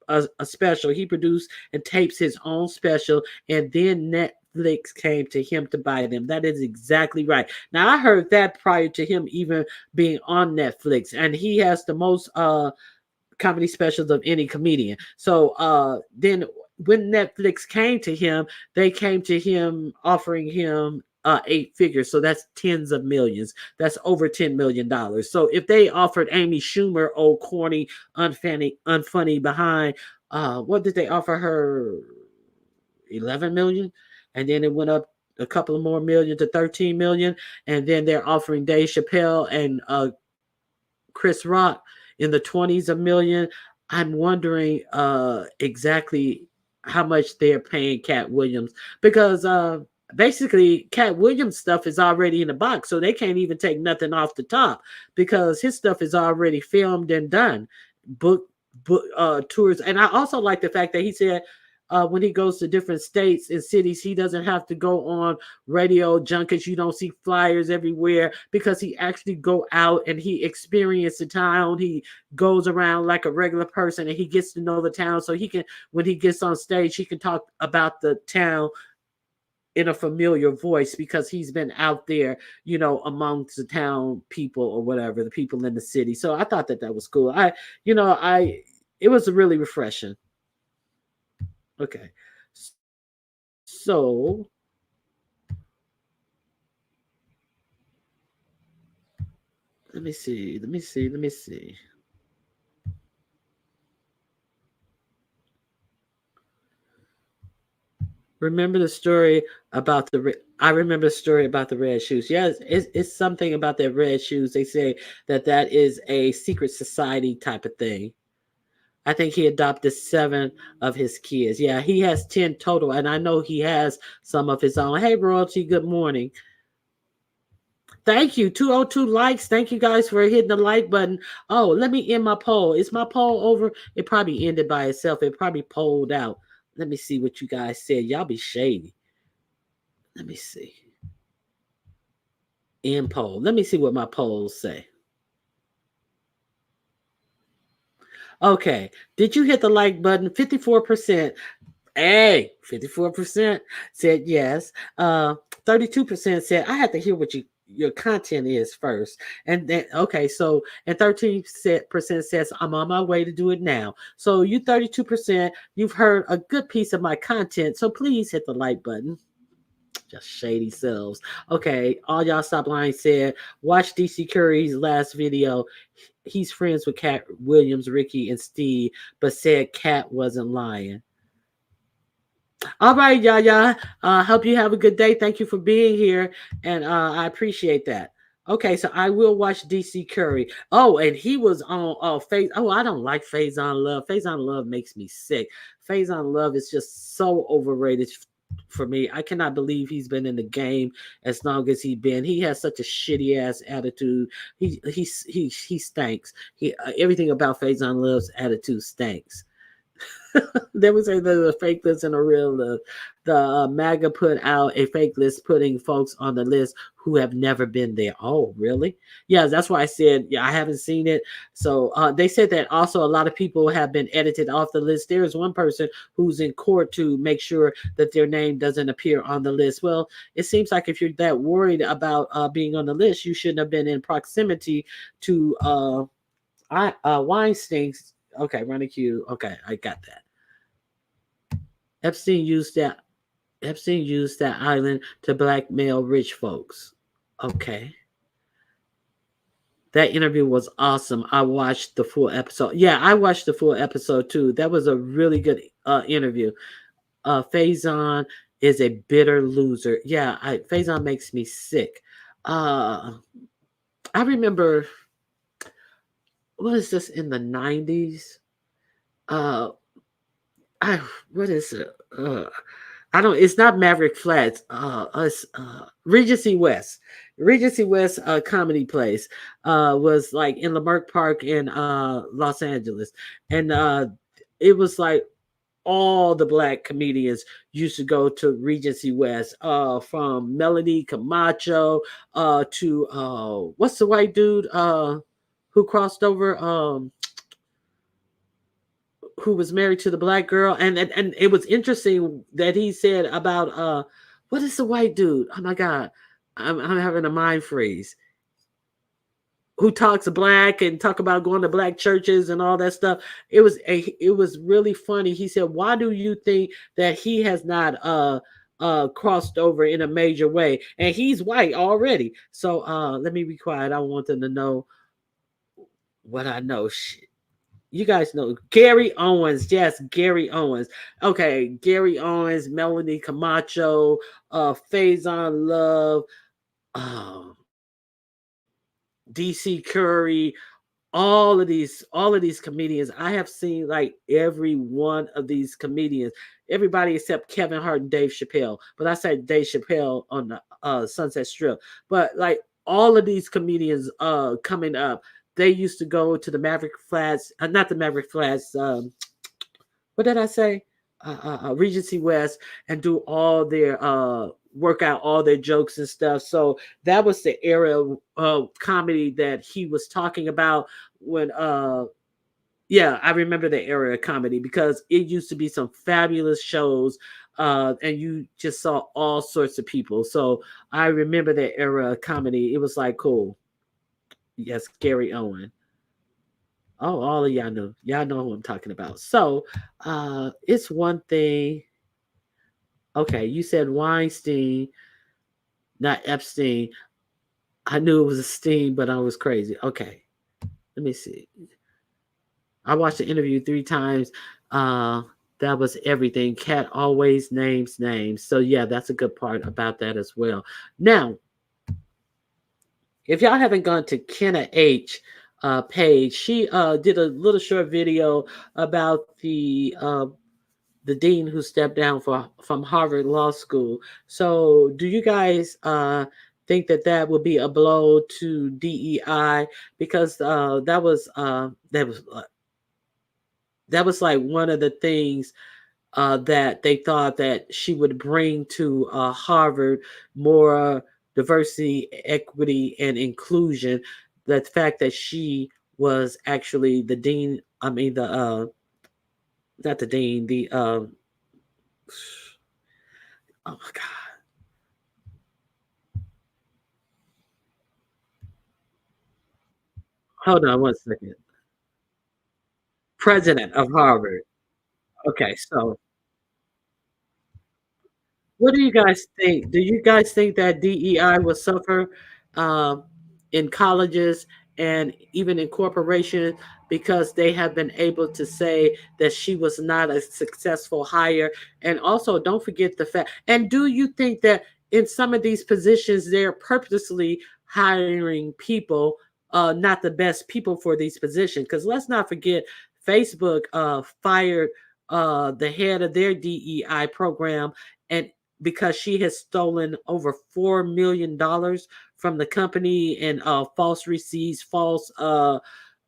a special. He produced and tapes his own special, and then Netflix came to him to buy them. That is exactly right. Now, I heard that prior to him even being on Netflix, and he has the most comedy specials of any comedian. So then when Netflix came to him, they came to him offering him 8 figures. So that's tens of millions. That's over $10 million. So if they offered Amy Schumer, old corny, unfunny behind, what did they offer her? 11 million? and then it went up a couple of more million to 13 million, and then they're offering Dave Chappelle and Chris Rock in the 20s of million. I'm wondering exactly how much they're paying Cat Williams, because basically Cat Williams stuff is already in the box, so they can't even take nothing off the top because his stuff is already filmed and done, book tours. And I also like the fact that he said when he goes to different states and cities, he doesn't have to go on radio junkets. You don't see flyers everywhere because he actually go out and he experiences the town. He goes around like a regular person and he gets to know the town. So he can, when he gets on stage, he can talk about the town in a familiar voice because he's been out there, you know, amongst the town people or whatever, the people in the city. So I thought that was cool. It was really refreshing. Okay, so let me see. Remember the story about I remember the story about the red shoes. Yes, it's something about that red shoes. They say that is a secret society type of thing. I think he adopted 7 of his kids. Yeah, he has 10 total, and I know he has some of his own. Hey, Royalty, good morning. Thank you. 202 likes. Thank you guys for hitting the like button. Oh, let me end my poll. Is my poll over? It probably ended by itself. It probably polled out. Let me see what you guys said. Y'all be shady. Let me see. End poll. Let me see what my polls say. Okay. Did you hit the like button? 54%. Hey, 54% said yes. 32% said I have to hear what your content is first. And then, okay, so, and 13% says I'm on my way to do it now. So you 32%, you've heard a good piece of my content. So please hit the like button. Just shady selves. Okay, all y'all stop lying said, watch DC Curry's last video. He's friends with Cat Williams, Ricky, and Steve, but said Cat wasn't lying. All right, y'all. Hope you have a good day. Thank you for being here, and I appreciate that. Okay, so I will watch DC Curry. Oh, and he was on Phase. Oh, I don't like Faison Love. Faison Love makes me sick. Faison Love is just so overrated for me. I cannot believe he's been in the game as long as he's been. He has such a shitty ass attitude. He stinks. Everything about Faison Love's attitude stinks. They would say there's a fake list and a real list. The MAGA put out a fake list putting folks on the list who have never been there. Oh, really? Yeah, that's why I said, yeah, I haven't seen it. So they said that also a lot of people have been edited off the list. There is one person who's in court to make sure that their name doesn't appear on the list. Well, it seems like if you're that worried about being on the list, you shouldn't have been in proximity to Weinstein's. Okay, running queue. Okay, I got that. Epstein used that island to blackmail rich folks. Okay. That interview was awesome. I watched the full episode. Yeah, I watched the full episode too. That was a really good interview. Faison is a bitter loser. Yeah, Faison makes me sick. I remember, what is this, in the 90s? What is it? It's not Maverick Flats. It's Regency West. Regency West comedy place was like in Leimert Park in Los Angeles. And it was like all the black comedians used to go to Regency West, from Melody Camacho to what's the white dude who crossed over, who was married to the black girl. And it was interesting that he said about what is the white dude? Oh my God, I'm having a mind freeze. Who talks black and talk about going to black churches and all that stuff. It was really funny. He said, why do you think that he has not crossed over in a major way? And he's white already. So let me be quiet. I want them to know what I know. Shit. You guys know Gary Owens. Yes, Gary Owens. Okay, Gary Owens, Melanie Camacho, Faison Love, um, DC Curry, all of these comedians. I have seen like every one of these comedians, everybody except Kevin Hart and Dave Chappelle. But I said Dave Chappelle on the Sunset Strip. But like all of these comedians coming up, they used to go to the Maverick Flats, not the Maverick Flats, what did I say? Regency West, and do all their work out all their jokes and stuff. So that was the era of comedy that he was talking about when yeah, I remember the era of comedy because it used to be some fabulous shows, and you just saw all sorts of people. So I remember that era of comedy. It was like cool. Yes, Gary Owen. Oh, all of y'all know. Y'all know who I'm talking about. So it's one thing. Okay, you said Weinstein, not Epstein. I knew it was a Steen, but I was crazy. Okay, let me see. I watched the interview 3 times. Uh, that was everything. Cat always names names. So yeah, that's a good part about that as well. Now, if y'all haven't gone to Kenna H page, she did a little short video about the dean who stepped down from Harvard Law School. So, do you guys think that that would be a blow to DEI because that was like one of the things that they thought that she would bring to Harvard more diversity, equity, and inclusion. The fact that she was actually the dean. I mean the not the dean. The oh my god. Hold on 1 second. President of Harvard. Okay, so what do you guys think? Do you guys think that DEI will suffer um, in colleges and even in corporations because they have been able to say that she was not a successful hire? And also, don't forget the fact. And do you think that in some of these positions, they're purposely hiring people, not the best people for these positions? Because let's not forget, Facebook fired the head of their DEI program, and because she has stolen over $4 million from the company and false receipts, false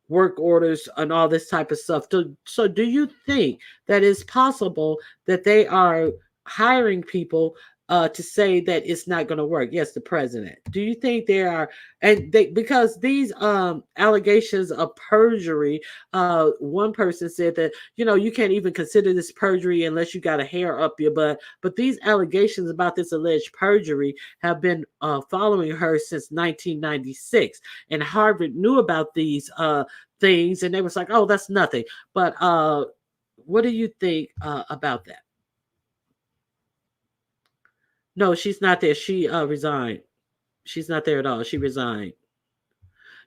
work orders, and all this type of stuff. So, do you think that it's possible that they are hiring people to say that it's not going to work? Yes, the president. Do you think there are, and they because these allegations of perjury? One person said that you can't even consider this perjury unless you got a hair up your butt. But these allegations about this alleged perjury have been following her since 1996, and Harvard knew about these things, and they was like, "Oh, that's nothing." But what do you think about that? No, she's not there. She resigned. She's not there at all. She resigned.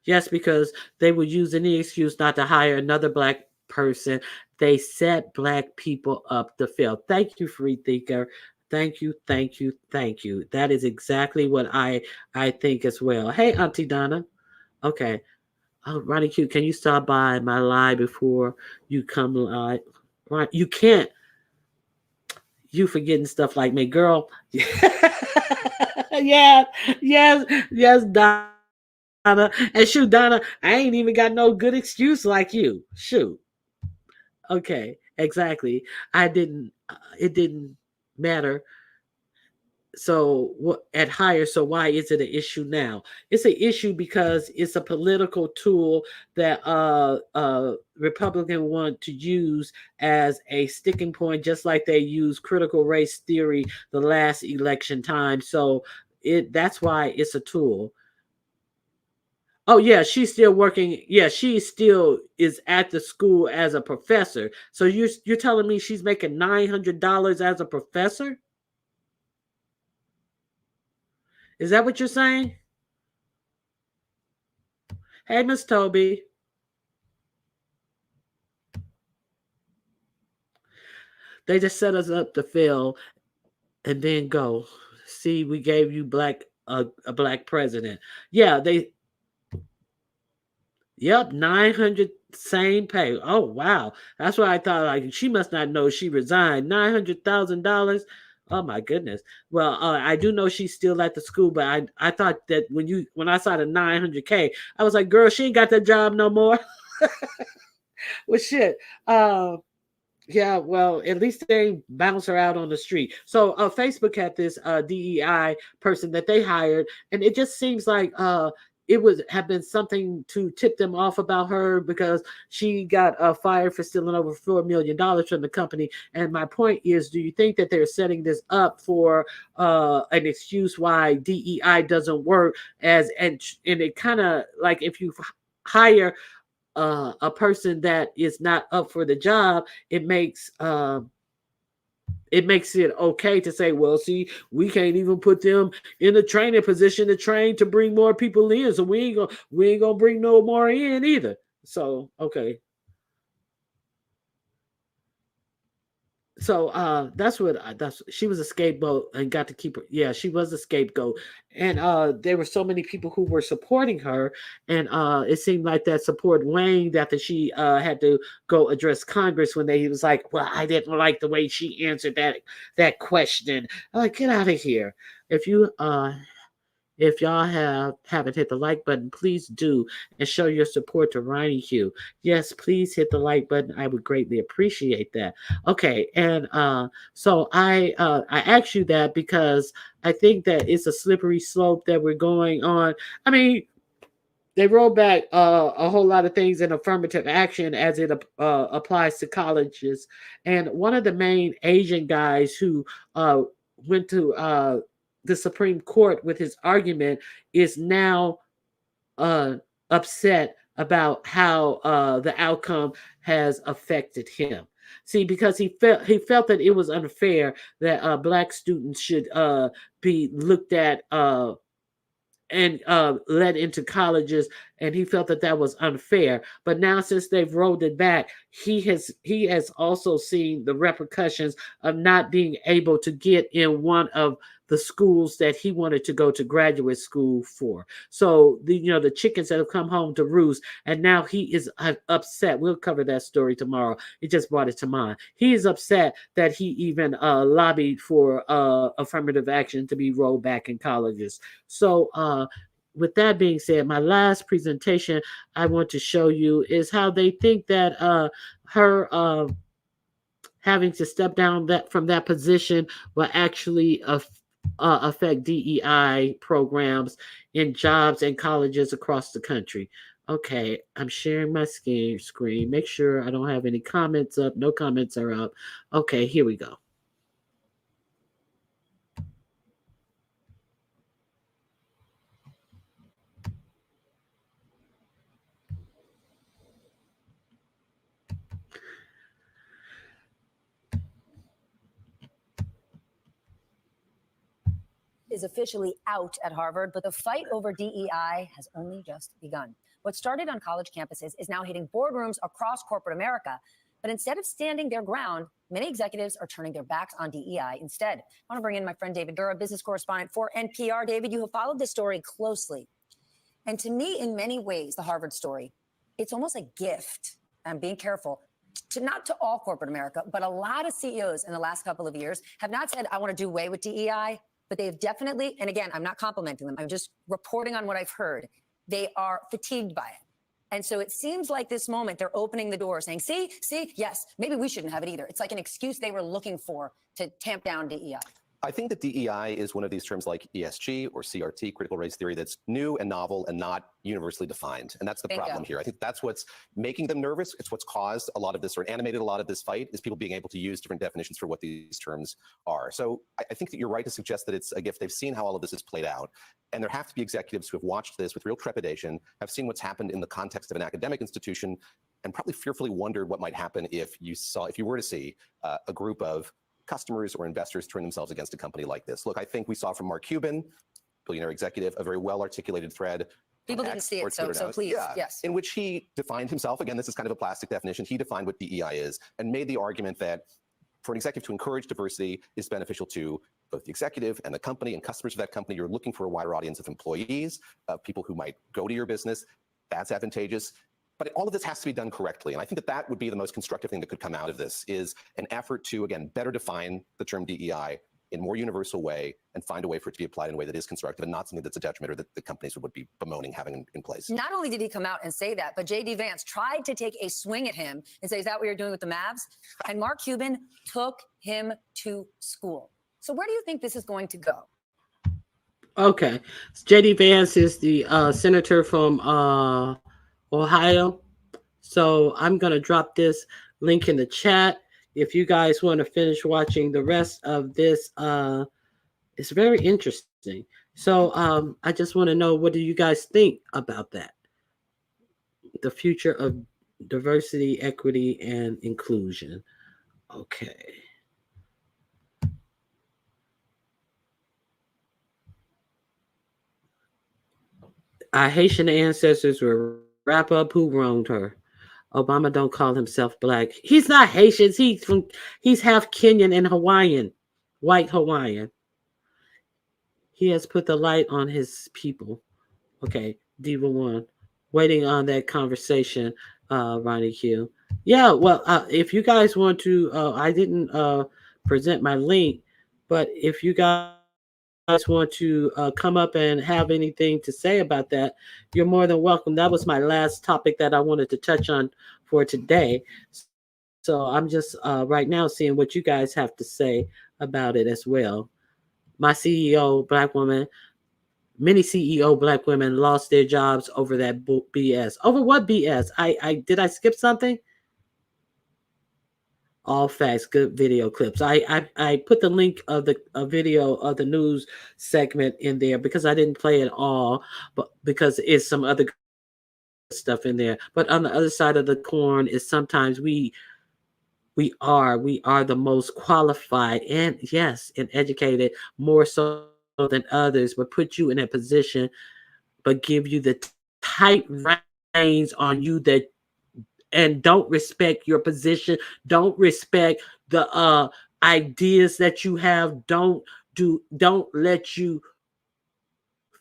Yes, because they would use any excuse not to hire another black person. They set black people up to fail. Thank you, free thinker. Thank you, thank you, thank you. That is exactly what I think as well. Hey, Auntie Donna. Okay. Oh, Ronnie Q, can you stop by my live before you come live? Right, you can't. You forgetting stuff like me, girl. Yeah, yes, yes, Donna. And shoot, Donna, I ain't even got no good excuse like you. Shoot. Okay, exactly. I didn't. It didn't matter. So what at higher? So why is it an issue now? It's an issue because it's a political tool that Republican want to use as a sticking point, just like they use critical race theory the last election time. So that's why it's a tool. Oh yeah, she's still working. Yeah, she still is at the school as a professor. So you're telling me she's making $900 as a professor? Is that what you're saying? Hey, Miss Toby. They just set us up to fail and then go. See, we gave you a black president. Yeah, yep, 900 same pay. Oh wow. That's why I thought like she must not know she resigned. $900,000. Oh my goodness. Well, I do know she's still at the school, but I thought that when I saw the 900K, I was like, girl, she ain't got that job no more. Well, shit. Yeah, well, at least they bounce her out on the street. So Facebook had this DEI person that they hired, and it just seems like it would have been something to tip them off about her because she got fired for stealing over $4 million from the company. And my point is, do you think that they're setting this up for an excuse why DEI doesn't work? And it kind of like if you hire a person that is not up for the job, it makes it okay to say, well, see, we can't even put them in a training position to train to bring more people in, so we ain't gonna bring no more in either. So okay. So that's she was a scapegoat and got to keep her. Yeah, she was a scapegoat. And there were so many people who were supporting her, and it seemed like that support waned after she had to go address Congress when he was like, well, I didn't like the way she answered that question. I'm like, get out of here. If y'all haven't hit the like button, please do and show your support to Ronnie Hugh. Yes, please hit the like button. I would greatly appreciate that. Okay, and so I asked you that because I think that it's a slippery slope that we're going on. I mean, they rolled back a whole lot of things in affirmative action as it applies to colleges. And one of the main Asian guys who went to the Supreme Court with his argument is now upset about how the outcome has affected him. See, because he felt that it was unfair that black students should be looked at and led into colleges, and he felt that was unfair. But now, since they've rolled it back, he has also seen the repercussions of not being able to get in one of the schools that he wanted to go to graduate school for. So the chickens that have come home to roost, and now he is upset. We'll cover that story tomorrow. He just brought it to mind. He is upset that he even lobbied for affirmative action to be rolled back in colleges. So with that being said, my last presentation I want to show you is how they think that her having to step down from that position will actually affect DEI programs in jobs and colleges across the country. Okay, I'm sharing my screen. Make sure I don't have any comments up. No comments are up. Okay, here we go. Is officially out at Harvard, but the fight over DEI has only just begun. What started on college campuses is now hitting boardrooms across corporate America. But instead of standing their ground, many executives are turning their backs on DEI instead. I want to bring in my friend David Gura, business correspondent for NPR. David, you have followed this story closely. And to me, in many ways, the Harvard story, it's almost a gift. I'm being careful. Not to all corporate America, but a lot of CEOs in the last couple of years have not said, I want to do away with DEI. But they've definitely, and again, I'm not complimenting them, I'm just reporting on what I've heard. They are fatigued by it. And so it seems like this moment, they're opening the door saying, see, yes, maybe we shouldn't have it either. It's like an excuse they were looking for to tamp down DEI. I think that DEI is one of these terms like ESG or CRT, critical race theory, that's new and novel and not universally defined. And that's the problem here. I think that's what's making them nervous. It's what's caused a lot of this or animated a lot of this fight is people being able to use different definitions for what these terms are. So I think that you're right to suggest that it's a gift. They've seen how all of this is played out. And there have to be executives who have watched this with real trepidation, have seen what's happened in the context of an academic institution, and probably fearfully wondered what might happen if you were to see a group of customers or investors turn themselves against a company like this. Look, I think we saw from Mark Cuban, billionaire executive, a very well-articulated thread. People didn't see it, so please, yes. In which he defined himself, again, this is kind of a plastic definition, he defined what DEI is and made the argument that for an executive to encourage diversity is beneficial to both the executive and the company and customers of that company. You're looking for a wider audience of employees, people who might go to your business. That's advantageous. But all of this has to be done correctly. And I think that that would be the most constructive thing that could come out of this, is an effort to, again, better define the term DEI in a more universal way and find a way for it to be applied in a way that is constructive and not something that's a detriment or that the companies would be bemoaning having in place. Not only did he come out and say that, but J.D. Vance tried to take a swing at him and say, is that what you're doing with the Mavs? And Mark Cuban took him to school. So where do you think this is going to go? Okay. J.D. Vance is the senator from Ohio. So I'm going to drop this link in the chat. If you guys want to finish watching the rest of this, it's very interesting. So I just want to know, what do you guys think about that? The future of diversity, equity, and inclusion. Okay. Our Haitian ancestors will wrap up who wronged her. Obama don't call himself black. He's not Haitian. He's half Kenyan and Hawaiian, white Hawaiian. He has put the light on his people. Okay, Diva One, waiting on that conversation, Ronnie Q. Yeah, well, if you guys want to, I didn't present my link, but if you guys want to come up and have anything to say about that, you're more than welcome. That was my last topic that I wanted to touch on for today. So I'm just right now seeing what you guys have to say about it as well. My CEO, black woman, many CEO black women lost their jobs over that BS. Over what BS? Did I skip something? All facts, good video clips. I put the link of the video of the news segment in there because I didn't play it all, but because it's some other stuff in there. But on the other side of the coin is sometimes we are the most qualified and yes, and educated, more so than others, but put you in a position, but give you the tight reins on you that and don't respect your position, don't respect the ideas that you have, don't let you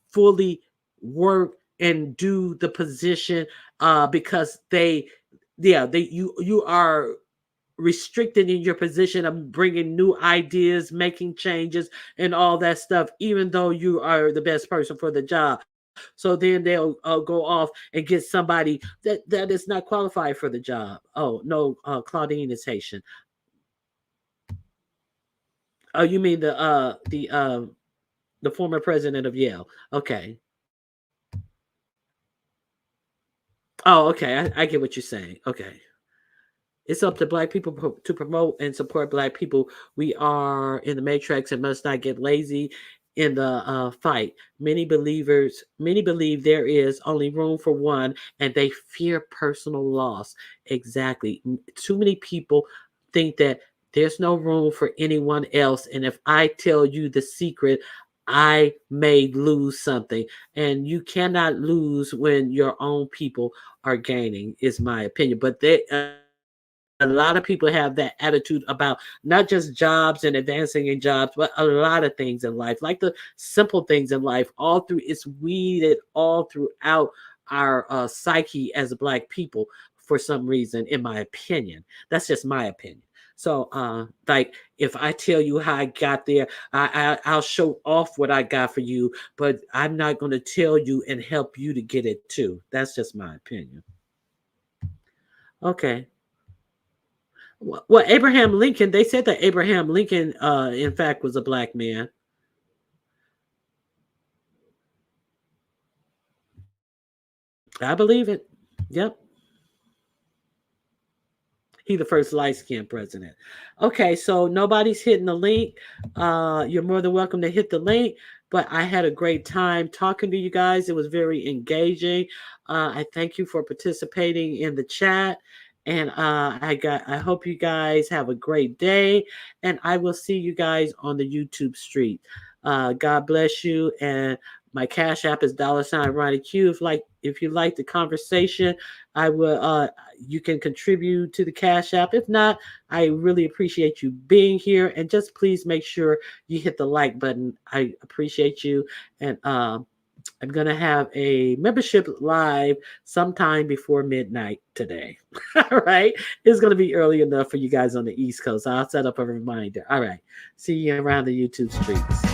fully work and do the position because you are restricted in your position of bringing new ideas, making changes and all that stuff, even though you are the best person for the job. So then they'll go off and get somebody that is not qualified for the job. Oh, no, Claudine is Haitian. Oh, you mean the former president of Yale. Okay. Oh, okay. I get what you're saying. Okay. It's up to black people to promote and support black people. We are in the matrix and must not get lazy in the fight. Many believe there is only room for one, and they fear personal loss. Exactly. Too many people think that there's no room for anyone else, and if I tell you the secret, I may lose something, and you cannot lose when your own people are gaining, is my opinion. But a lot of people have that attitude about not just jobs and advancing in jobs, but a lot of things in life, like the simple things in life. It's weeded all throughout our psyche as Black people for some reason, in my opinion. That's just my opinion. So, like, if I tell you how I got there, I'll show off what I got for you, but I'm not going to tell you and help you to get it too. That's just my opinion. Okay. Well, Abraham Lincoln, they said that Abraham Lincoln, in fact, was a black man. I believe it. Yep. He the first light-skinned president. Okay, so nobody's hitting the link. You're more than welcome to hit the link. But I had a great time talking to you guys. It was very engaging. I thank you for participating in the chat. And I hope you guys have a great day. And I will see you guys on the YouTube street. God bless you. And My Cash App is $Ronnie Q. If you like the conversation, I will you can contribute to the Cash App. If not, I really appreciate you being here. And just please make sure you hit the like button. I appreciate you. And I'm going to have a membership live sometime before midnight today. All right. It's going to be early enough for you guys on the East Coast. I'll set up a reminder. All right. See you around the YouTube streets.